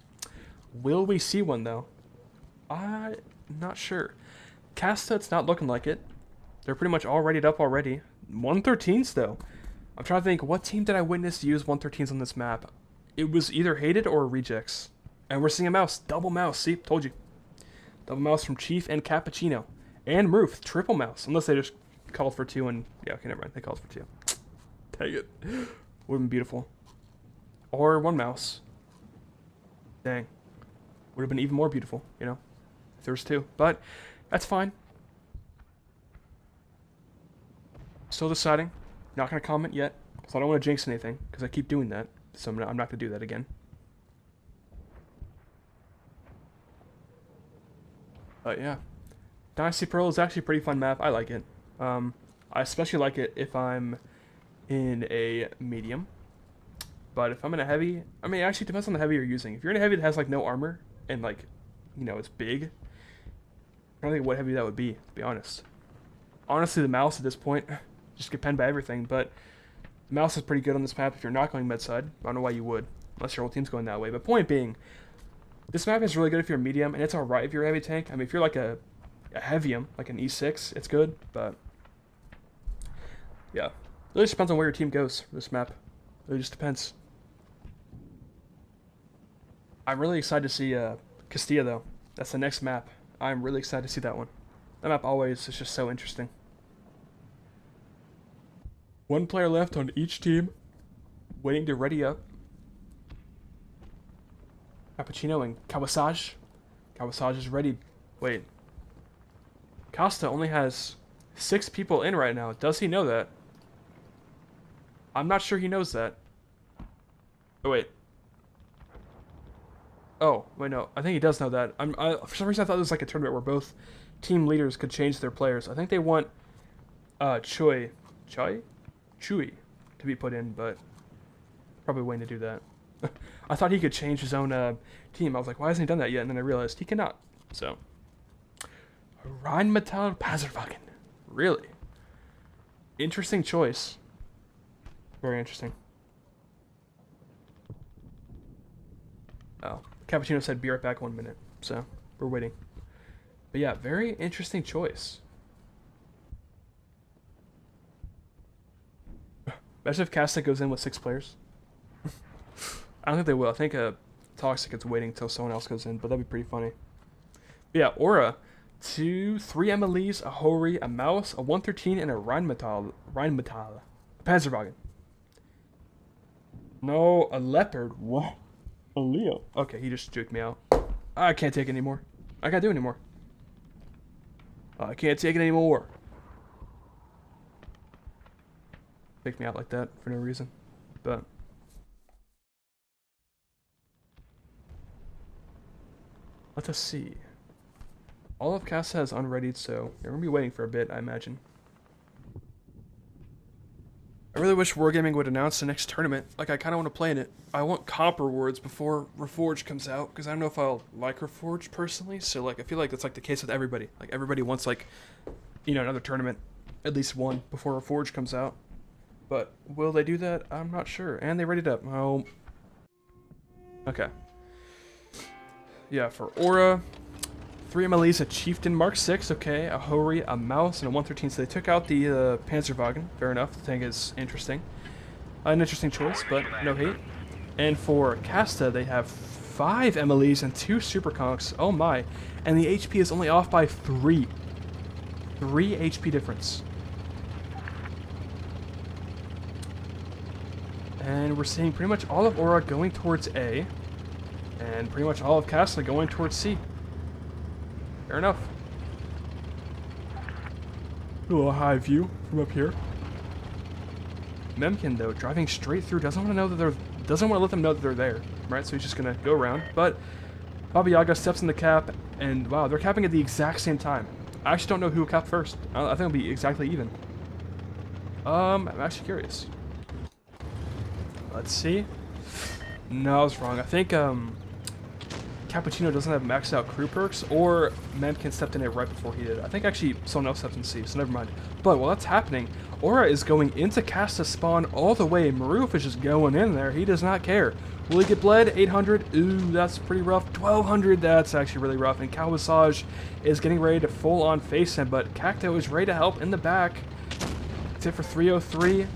Will we see one, though? I'm not sure. Kasta, it's not looking like it. They're pretty much all readied up already. 113s, though. I'm trying to think, what team did I witness use 113s on this map? It was either Hated or Rejects. And we're seeing a mouse. Double mouse. See? Told you. Double mouse from Chief and Cappuccino. And Maroof. Triple mouse. Unless they just called for 2 and... Yeah, okay, never mind. They called for 2. Dang it. Would have been beautiful. Or 1 mouse. Dang. Would have been even more beautiful, you know? If there was 2. But, that's fine. Still deciding. Not going to comment yet. Because I don't want to jinx anything. Because I keep doing that. So I'm not going to do that again. But yeah, Dynasty Pearl is actually a pretty fun map. I like it. I especially like it if I'm in a medium. But if I'm in a heavy, I mean, it actually depends on the heavy you're using. If you're in a heavy that has like no armor and like, you know, it's big, I don't think what heavy that would be, to be honest. Honestly, the mouse at this point just get penned by everything. But the mouse is pretty good on this map if you're not going mid side. I don't know why you would, unless your whole team's going that way. But point being, this map is really good if you're medium, and it's alright if you're a heavy tank. I mean, if you're like a heavium, like an E6, it's good, but yeah. It really just depends on where your team goes for this map. It really just depends. I'm really excited to see Castilla, though. That's the next map. I'm really excited to see that one. That map always is just so interesting. 1 player left on each team, waiting to ready up. Cappuccino and Kawasage. Kawasage is ready. Wait. Kasta only has 6 people in right now. Does he know that? I'm not sure he knows that. Oh, wait. Oh, wait, no. I think he does know that. For some reason, I thought it was like a tournament where both team leaders could change their players. I think they want Chewy to be put in, but probably waiting to do that. I thought he could change his own team. I was like, why hasn't he done that yet? And then I realized he cannot. So, Rheinmetall Panzerwagen. Really? Interesting choice. Very interesting. Oh, Cappuccino said be right back 1 minute. So, we're waiting. But yeah, very interesting choice. Imagine if Kasta goes in with 6 players. I don't think they will. I think Toxic is waiting until someone else goes in, but that'd be pretty funny. But yeah, Aura. 3 MLEs, a Hori, a Mouse, a 113, and a Rheinmetall. A Panzerwagen. No, a Leopard. What? A Leo. Okay, he just juked me out. I can't take it anymore. I can't do it anymore. I can't take it anymore. Picked me out like that for no reason. But let us see. All of Kasta has unreadied, so they're going to be waiting for a bit, I imagine. I really wish Wargaming would announce the next tournament. Like, I kind of want to play in it. I want comp rewards before Reforged comes out, because I don't know if I'll like Reforged personally. So, like, I feel like that's like the case with everybody. Like, everybody wants, like, you know, another tournament, at least one, before Reforged comes out. But will they do that? I'm not sure. And they readied up. Oh. Okay. Yeah, for Aura, 3 MLEs, a Chieftain Mark 6, okay, a Hori, a Mouse, and a 113. So they took out the Panzerwagen. Fair enough. The thing is interesting. An interesting choice, but no hate. And for Kasta, they have 5 MLEs and 2 Super Conks. Oh my. And the HP is only off by 3. 3 HP difference. And we're seeing pretty much all of Aura going towards A. And pretty much all of Kasta going towards C. Fair enough. A little high view from up here. Memkin, though, driving straight through, doesn't want to let them know that they're there, right? So he's just gonna go around. But Baba Yaga steps in the cap, and wow, they're capping at the exact same time. I actually don't know who will cap first. I think it'll be exactly even. I'm actually curious. Let's see. No, I was wrong. I think Cappuccino doesn't have maxed out crew perks, or Memkin stepped in it right before he did. I think actually someone else stepped in C, so never mind. But while that's happening, Aura is going into Kasta spawn all the way. Maroof is just going in there. He does not care. Will he get bled? 800. Ooh, that's pretty rough. 1200. That's actually really rough. And Kawasaj is getting ready to full on face him, but Cacto is ready to help in the back. That's it for 303.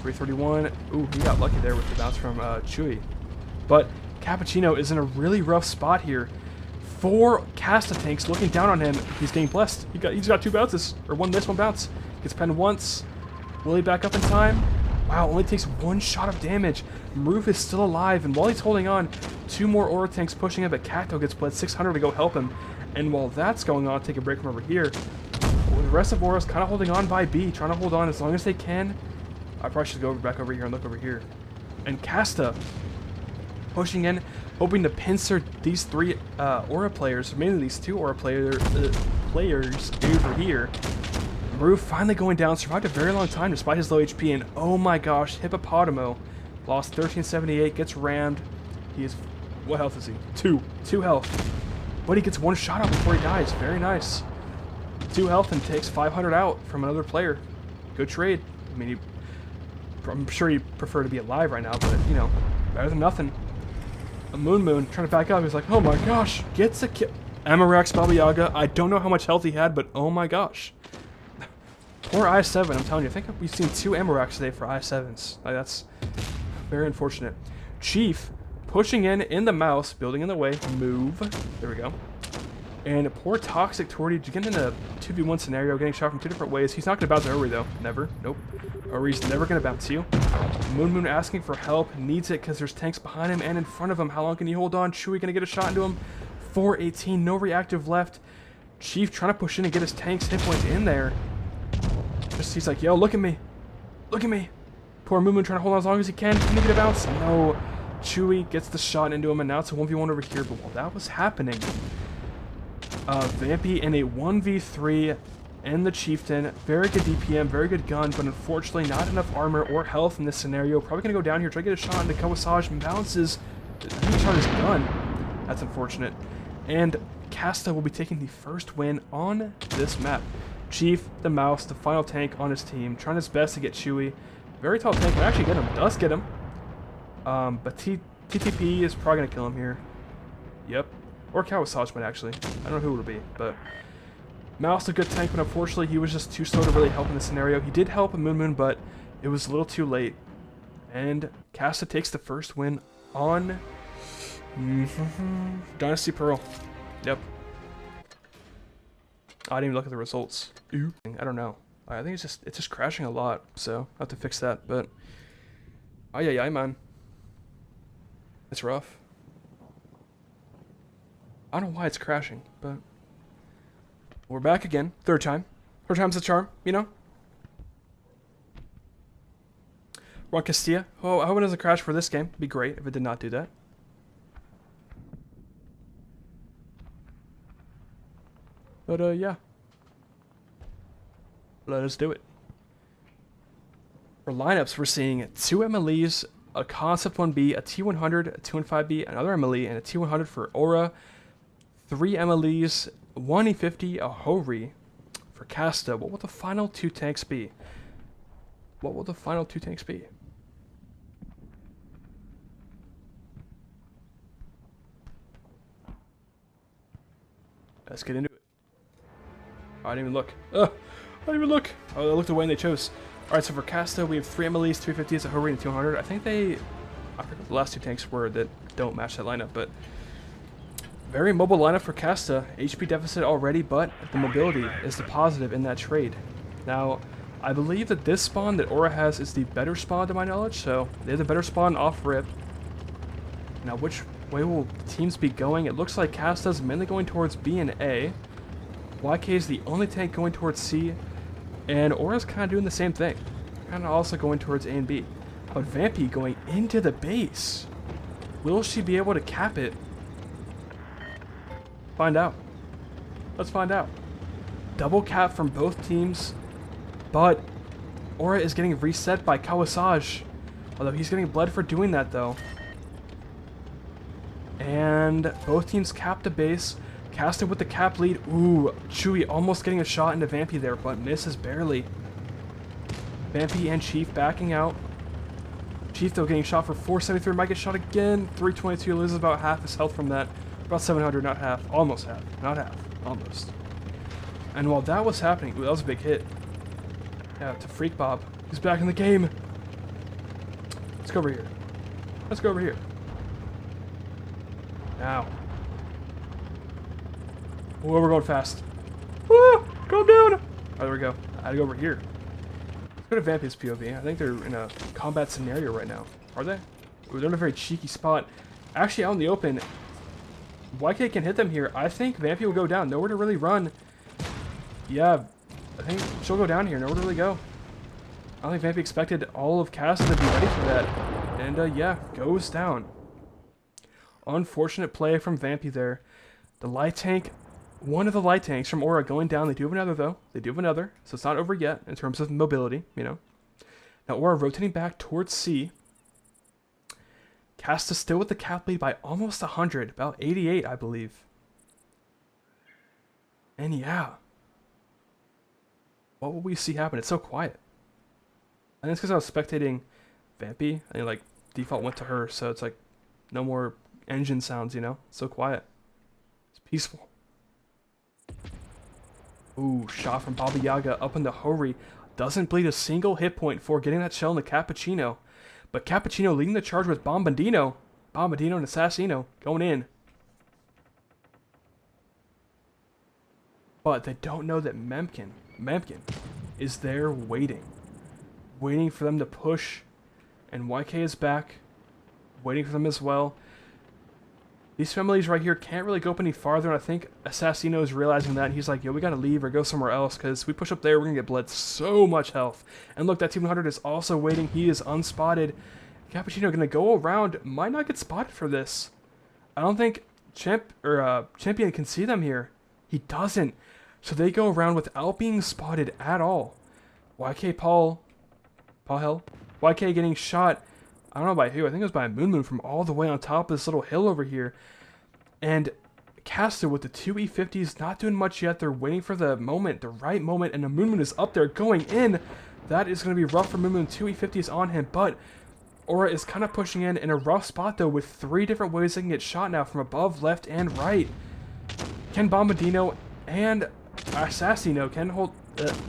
331. Ooh, he got lucky there with the bounce from Chewy. But Cappuccino is in a really rough spot here. 4 Kasta tanks looking down on him. He's getting blessed. He's got 2 bounces, or 1 miss, 1 bounce. Gets penned once. Will he back up in time? Wow, only takes 1 shot of damage. Maroof is still alive, and while he's holding on, 2 more Aura tanks pushing him, but Cacto gets bled 600 to go help him. And while that's going on, take a break from over here. The rest of Aura's kind of holding on by B, trying to hold on as long as they can. I probably should go back over here and look over here. And Kasta pushing in, hoping to pincer these 3 Aura players, mainly these 2 Aura players over here. Maroof finally going down, survived a very long time despite his low HP, and oh my gosh, Hippopotamo lost 1378, gets rammed. He is, what health is he? 2 health. But he gets 1 shot out before he dies, very nice. 2 health and takes 500 out from another player. Good trade. I mean, I'm sure he'd prefer to be alive right now, but, you know, better than nothing. A Moon trying to back up. He's like, oh my gosh, gets a kill. Amarax Baba Yaga. I don't know how much health he had, but oh my gosh. Poor I7, I'm telling you. I think we've seen 2 Amarax today for I7s. Like, that's very unfortunate. Chief pushing in the mouse, building in the way. Move. There we go. And poor Toxic Torty getting in a 2v1 scenario, getting shot from 2 different ways. He's not going to bounce Ori, though. Never. Nope. Ori's never going to bounce you. Moon asking for help. Needs it because there's tanks behind him and in front of him. How long can he hold on? Chewy going to get a shot into him. 418. No reactive left. Chief trying to push in and get his tank's hit points in there. Just he's like, yo, look at me. Look at me. Poor Moo trying to hold on as long as he can. Can he get a bounce? No. Chewy gets the shot into him, and now it's a 1v1 over here. But while that was happening, Vampy in a 1v3 and the Chieftain. Very good DPM, very good gun, but unfortunately not enough armor or health in this scenario. Probably going to go down here, try to get a shot into Kawasage, and bounces. He shot his gun. That's unfortunate. And Kasta will be taking the first win on this map. Chief, the mouse, the final tank on his team, trying his best to get Chewy. Very tall tank, can actually get him, does get him. But TTP is probably going to kill him here. Yep. Or Kawasage might actually. I don't know who it'll be, but Mouse a good tank, but unfortunately he was just too slow to really help in this scenario. He did help Moon, but it was a little too late. And Kasta takes the first win on Dynasty Pearl. Yep. I didn't even look at the results. I don't know. I think it's just crashing a lot, so I have to fix that. But ay, man, it's rough. I don't know why it's crashing, but we're back again. Third time. Third time's the charm, you know? We're on Castilla. Oh, I hope it doesn't crash for this game. It'd be great if it did not do that. But, yeah. Let us do it. For lineups, we're seeing 2 MLEs, a Concept 1B, a T100, a T15B, another MLE, and a T100 for Aura. 3 MLEs, 1 E50, a Hori for Kasta. What will the final 2 tanks be? What will the final 2 tanks be? Let's get into it. I didn't even look. I didn't even look. Oh, I looked away and they chose. Alright, so for Kasta, we have 3 MLEs, 350s, a Hori, and a 200. I think I forget what the last 2 tanks were that don't match that lineup, but very mobile lineup for Kasta. HP deficit already, but the mobility is the positive in that trade. Now, I believe that this spawn that Aura has is the better spawn to my knowledge, so they have the better spawn off rip. Now, which way will the teams be going? It looks like Kasta's mainly going towards B and A. YK is the only tank going towards C, and Aura's kind of doing the same thing. Kind of also going towards A and B. But Vampy going into the base. Will she be able to cap it? Find out. Let's find out. Double cap from both teams, but Aura is getting reset by Kawasage. Although he's getting bled for doing that though. And both teams cap the base. Kasta with the cap lead. Ooh, Chewy almost getting a shot into Vampy there, but misses barely. Vampy and Chief backing out. Chief though getting shot for 473, might get shot again. 322, loses about half his health from that. About 700, not half. Almost half. Not half. Almost. And while that was happening, ooh, that was a big hit. Yeah, to Freak Bob. He's back in the game. Let's go over here. Let's go over here. Now. Oh, we're going fast. Woo! Calm down! Alright, there we go. I had to go over here. Let's go to Vampy's POV. I think they're in a combat scenario right now. Are they? Ooh, they're in a very cheeky spot. Actually, out in the open, YK can hit them here. I think Vampy will go down. Nowhere to really run. Yeah, I think she'll go down here. Nowhere to really go. I don't think Vampy expected all of Kasta to be ready for that. And, yeah, goes down. Unfortunate play from Vampy there. The light tank, one of the light tanks from Aura going down. They do have another, though. They do have another, so it's not over yet in terms of mobility, you know. Now, Aura rotating back towards C. Kasta still with the cap lead by almost 100, about 88, I believe. And yeah. What will we see happen? It's so quiet. I think it's because I was spectating Vampy, and like default went to her, so it's like no more engine sounds, you know? It's so quiet. It's peaceful. Ooh, shot from Baba Yaga up in the Hori. Doesn't bleed a single hit point for getting that shell in the Cappuccino. But Cappuccino leading the charge with Bombadino. Bombadino and Assassino going in. But they don't know that Memkin is there waiting. Waiting for them to push. And YK is back. Waiting for them as well. These families right here can't really go up any farther, and I think Assassino is realizing that, and he's like, yo, we gotta leave or go somewhere else, because we push up there, we're gonna get bled so much health. And look, that T-100 is also waiting. He is unspotted. Cappuccino gonna go around, might not get spotted for this. I don't think Champion can see them here. He doesn't. So they go around without being spotted at all. YK Paul Hell? YK getting shot, I don't know by who, I think it was by Moon from all the way on top of this little hill over here. And Kasta with the two E50s, not doing much yet. They're waiting for the moment, the right moment, and the Moon is up there going in. That is going to be rough for Moon. Two E50s on him, but Aura is kind of pushing in a rough spot though, with three different ways they can get shot now from above, left, and right. Can Bombadino and Assassino can hold...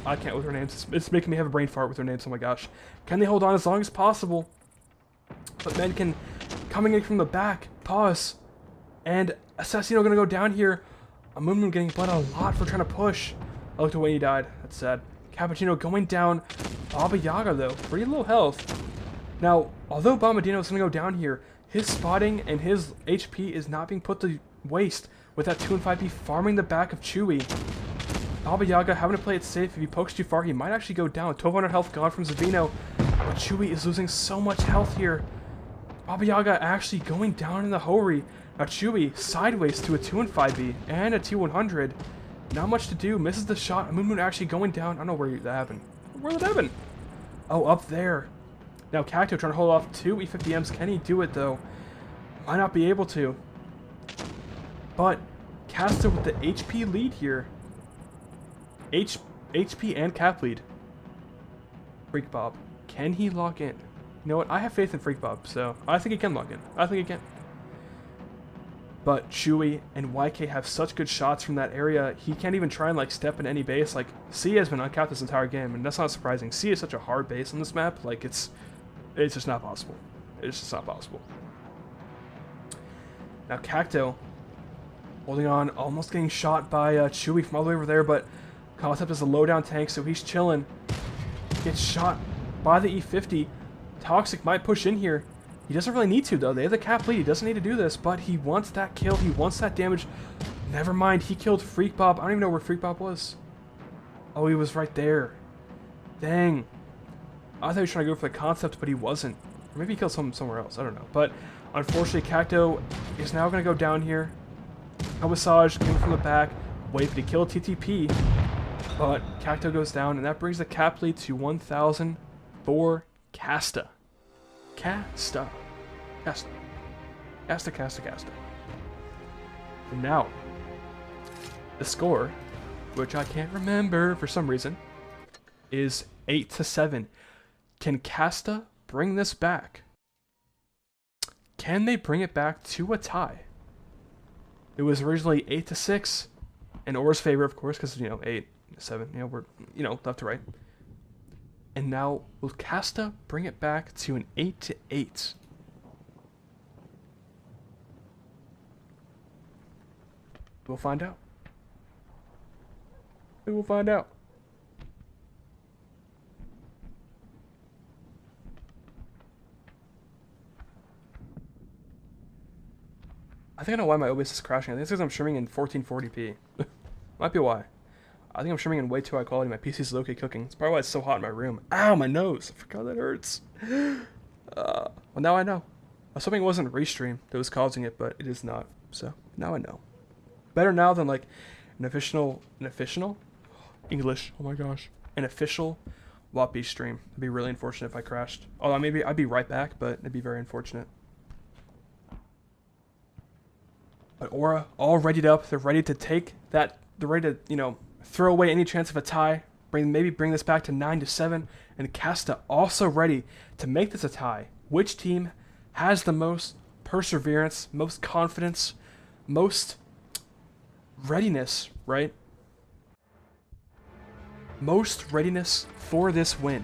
I can't with their names. It's making me have a brain fart with their names, oh my gosh. Can they hold on as long as possible? But Menken coming in from the back. Pause. And Assassino gonna go down here. Moon getting bled a lot for trying to push. I looked away, he died. That's sad. Cappuccino going down. Baba Yaga though, pretty low health. Now, although Bombadino is gonna go down here, his spotting and his HP is not being put to waste with that 2 and 5B farming the back of Chewy. Baba Yaga having to play it safe. If he pokes too far, he might actually go down. 1200 health gone from Zavino. But Chewy is losing so much health here. Baba Yaga actually going down in the Hori. Now Chewy sideways to a 2 and 5B and a T100. Not much to do. Misses the shot. Moon actually going down. I don't know where that happened. Where did that happen? Oh, up there. Now Cacto trying to hold off two E50Ms. Can he do it though? Might not be able to. But Kasta with the HP lead here. HP and cap lead. Freak Bob. Can he lock in? You know what? I have faith in Freak Bob, so I think he can lock in. I think he can. But Chewy and YK have such good shots from that area, he can't even try and like step in any base. Like, C has been uncapped this entire game, and that's not surprising. C is such a hard base on this map, like it's just not possible. It's just not possible. Now Cacto holding on, almost getting shot by Chewy from all the way over there, but Concept is a low down tank, so he's chilling. Gets shot by the E50. Toxic might push in here. He doesn't really need to though. They have the cap lead. He doesn't need to do this, but he wants that kill. He wants that damage. Never mind. He killed Freak Bob. I don't even know where Freak Bob was. Oh, he was right there. Dang. I thought he was trying to go for the Concept, but he wasn't. Or maybe he killed somewhere else. I don't know. But unfortunately, Cacto is now going to go down here. Massage came from the back. Wait, but he killed TTP. But Cacto goes down, and that brings the cap lead to 1,000 for Kasta. Kasta. And now, the score, which I can't remember for some reason, is 8-7. Can Kasta bring this back? Can they bring it back to a tie? It was originally 8-6, in Aura's favor, of course, because, 8-7, we're, left to right. And now, will Kasta bring it back to an 8-8? We'll find out. We will find out. I think I know why my OBS is crashing. I think it's because I'm streaming in 1440p. Might be why. I think I'm streaming in way too high quality. My PC is low-key cooking. It's probably why it's so hot in my room. Ow, my nose. I forgot that hurts. Well, now I know. I was hoping it wasn't Restream that was causing it, but it is not. So, now I know. Better now than, like, an official English, oh my gosh. An official WoTB stream. It'd be really unfortunate if I crashed. Although, maybe I'd be right back, but it'd be very unfortunate. But Aura, all readied up. They're ready to take that. They're ready to, throw away any chance of a tie. Maybe bring this back to 9-7. And Kasta also ready to make this a tie. Which team has the most perseverance, most confidence, most readiness, right? Most readiness for this win.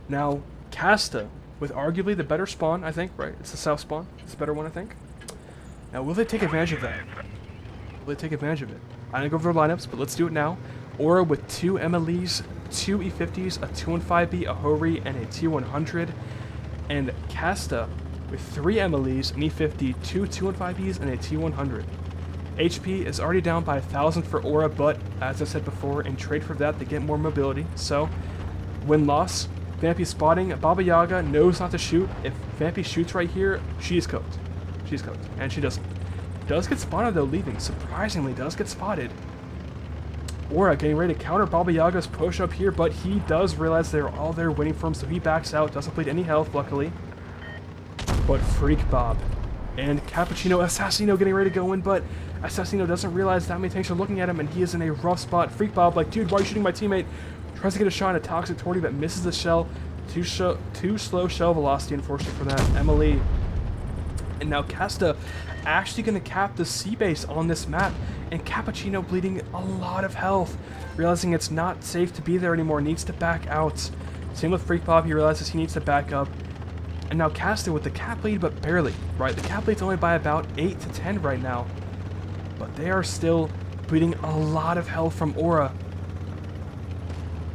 Now, Kasta, with arguably the better spawn, I think, right? It's the south spawn. It's the better one, I think. Now, will they take advantage of that? Will they take advantage of it? I didn't go over their lineups, but let's do it now. Aura with 2 MLEs, 2 E50s, a 2 and 5B, a Hori, and a T100. And Kasta with 3 MLEs, an E50, 2 215Bs, and a T100. HP is already down by 1,000 for Aura, but as I said before, in trade for that, they get more mobility. So, win-loss, Vampy spotting, Baba Yaga knows not to shoot. If Vampy shoots right here, she's cooked. She's cooked, and she doesn't. Does get spotted though, leaving. Surprisingly, does get spotted. Aura getting ready to counter Baba Yaga's push up here, but he does realize they're all there waiting for him, so he backs out. Doesn't bleed any health, luckily. But Freak Bob and Cappuccino Assassino getting ready to go in, but Assassino doesn't realize that many tanks are looking at him, and he is in a rough spot. Freak Bob, like, dude, why are you shooting my teammate? Tries to get a shot at a Toxic Torty, but misses the shell. Too slow shell velocity, unfortunately, for that MLE. And now Kasta actually going to cap the sea base on this map, and Cappuccino bleeding a lot of health, realizing it's not safe to be there anymore, needs to back out. Same with Freak Bob, he realizes he needs to back up. And now Kasta with the cap lead, but barely, right? The cap lead's only by about 8 to 10 right now, but they are still bleeding a lot of health from Aura.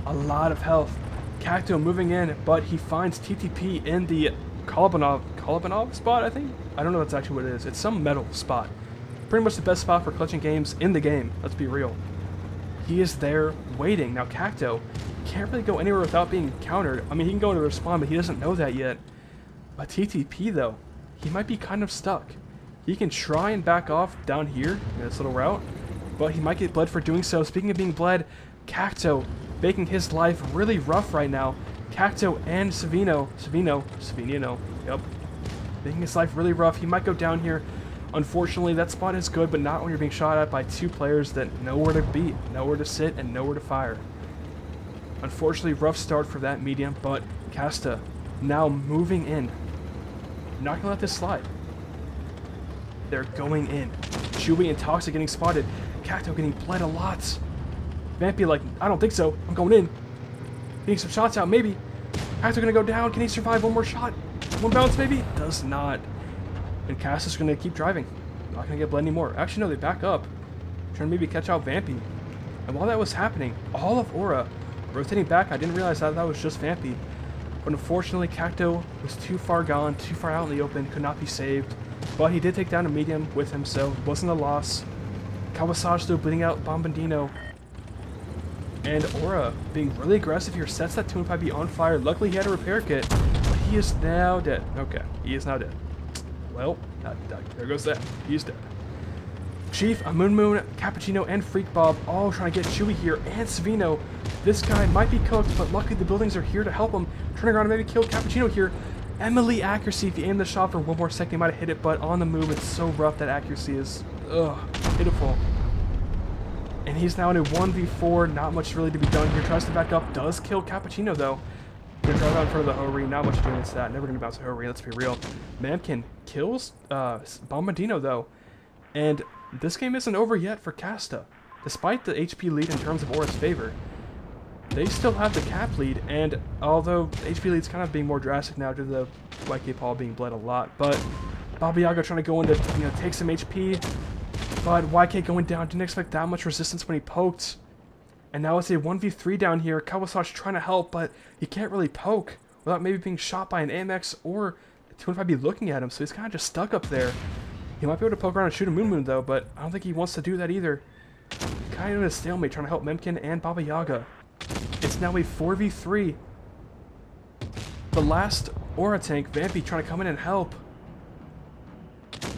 A lot of health. Cacto moving in, but he finds TTP in the Kolobanov spot, I think? I don't know if that's actually what it is. It's some metal spot. Pretty much the best spot for clutching games in the game, let's be real. He is there waiting. Now Cacto can't really go anywhere without being countered. I mean, he can go into respawn, but he doesn't know that yet. But TTP though, he might be kind of stuck. He can try and back off down here in this little route, but he might get bled for doing so. Speaking of being bled, Cacto making his life really rough right now. Cacto and Savino, yep, making his life really rough. He might go down here. Unfortunately, that spot is good, but not when you're being shot at by 2 players that know where to be, nowhere to sit, and nowhere to fire. Unfortunately, rough start for that medium, but Kasta now moving in. Not gonna let this slide. They're going in. Chewy and Toxic getting spotted. Cacto getting bled a lot. Vampy like, I don't think so. I'm going in. Getting some shots out, maybe. Cacto gonna go down. Can he survive one more shot? One bounce, maybe? Does not. And Kastas gonna keep driving. Not gonna get bled anymore. Actually, no, they back up. Trying to maybe catch out Vampy. And while that was happening, all of Aura rotating back. I didn't realize that was just Vampy. But unfortunately, Cacto was too far gone, too far out in the open, could not be saved. But he did take down a medium with him, so it wasn't a loss. Kawasage though bleeding out Bombardino. And Aura being really aggressive here, sets that 205B on fire. Luckily he had a repair kit, but he is now dead. Okay, he is now dead. Well, there goes that. He's dead. Chief, Moon, Cappuccino, and Freak Bob all trying to get Chewy here, and Savino. This guy might be cooked, but luckily the buildings are here to help him. Turning around and maybe kill Cappuccino here. Emily accuracy, if you aim the shot for one more second, he might have hit it, but on the move, it's so rough that accuracy is, pitiful. And he's now in a 1v4, not much really to be done here. Tries to back up, does kill Cappuccino though. Gonna drive out in front of the Ho-Ri, not much doing against that. Never gonna bounce a Ho-Ri, let's be real. Mamkin kills Bombardino though. And this game isn't over yet for Kasta. Despite the HP lead in terms of Aura's favor, they still have the cap lead, and although the HP lead's kind of being more drastic now due to the YK Paul being bled a lot, but Baba Yaga trying to go in to, take some HP, but YK going down, didn't expect that much resistance when he poked, and now it's a 1v3 down here. Kawasage trying to help, but he can't really poke without maybe being shot by an AMX or a 205B looking at him, so he's kind of just stuck up there. He might be able to poke around and shoot a Moon though, but I don't think he wants to do that either. Kind of in a stalemate trying to help Memkin and Baba Yaga. It's now a 4v3. The last Aura tank, Vampy, trying to come in and help.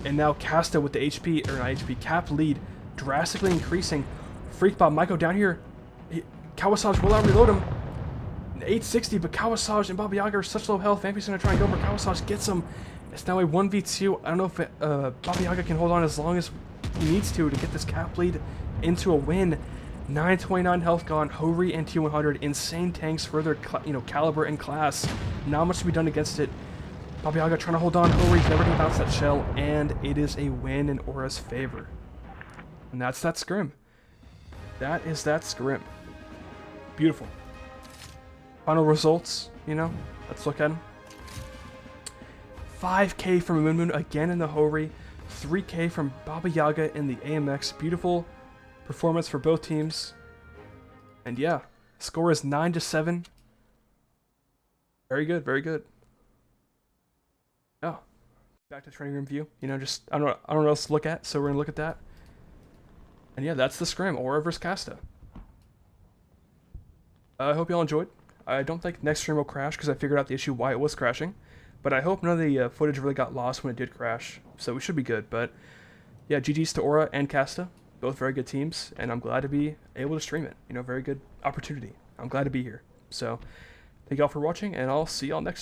And now Kasta with the HP, or not HP, cap lead, drastically increasing. Freak Bob might go down here. Kawasage will out reload him. 860, but Kawasage and Baba Yaga are such low health. Vampy's going to try and go for Kawasage, gets him. It's now a 1v2. I don't know if Baba Yaga can hold on as long as he needs to get this cap lead into a win. 929 health gone, Ho-Ri and T100, insane tanks for their caliber and class. Not much to be done against it. Baba Yaga trying to hold on, Ho-Ri's never gonna bounce that shell, and it is a win in Aura's favor. And that's that scrim. That is that scrim. Beautiful. Final results, let's look at them. 5k from Moon again in the Ho-Ri, 3k from Baba Yaga in the AMX. Beautiful performance for both teams. And yeah, score is 9-7. Very good, very good. Yeah. back to training room view. You know, just I don't know what else to look at, so we're gonna look at that. And yeah, that's the scrim, Aura versus Kasta. I hope y'all enjoyed. I don't think next stream will crash because I figured out the issue why it was crashing. But I hope none of the footage really got lost when it did crash, so we should be good. But yeah, GG's to Aura and Kasta, both very good teams, and I'm glad to be able to stream it. You know, very good opportunity. I'm glad to be here. So thank y'all for watching, and I'll see y'all next time.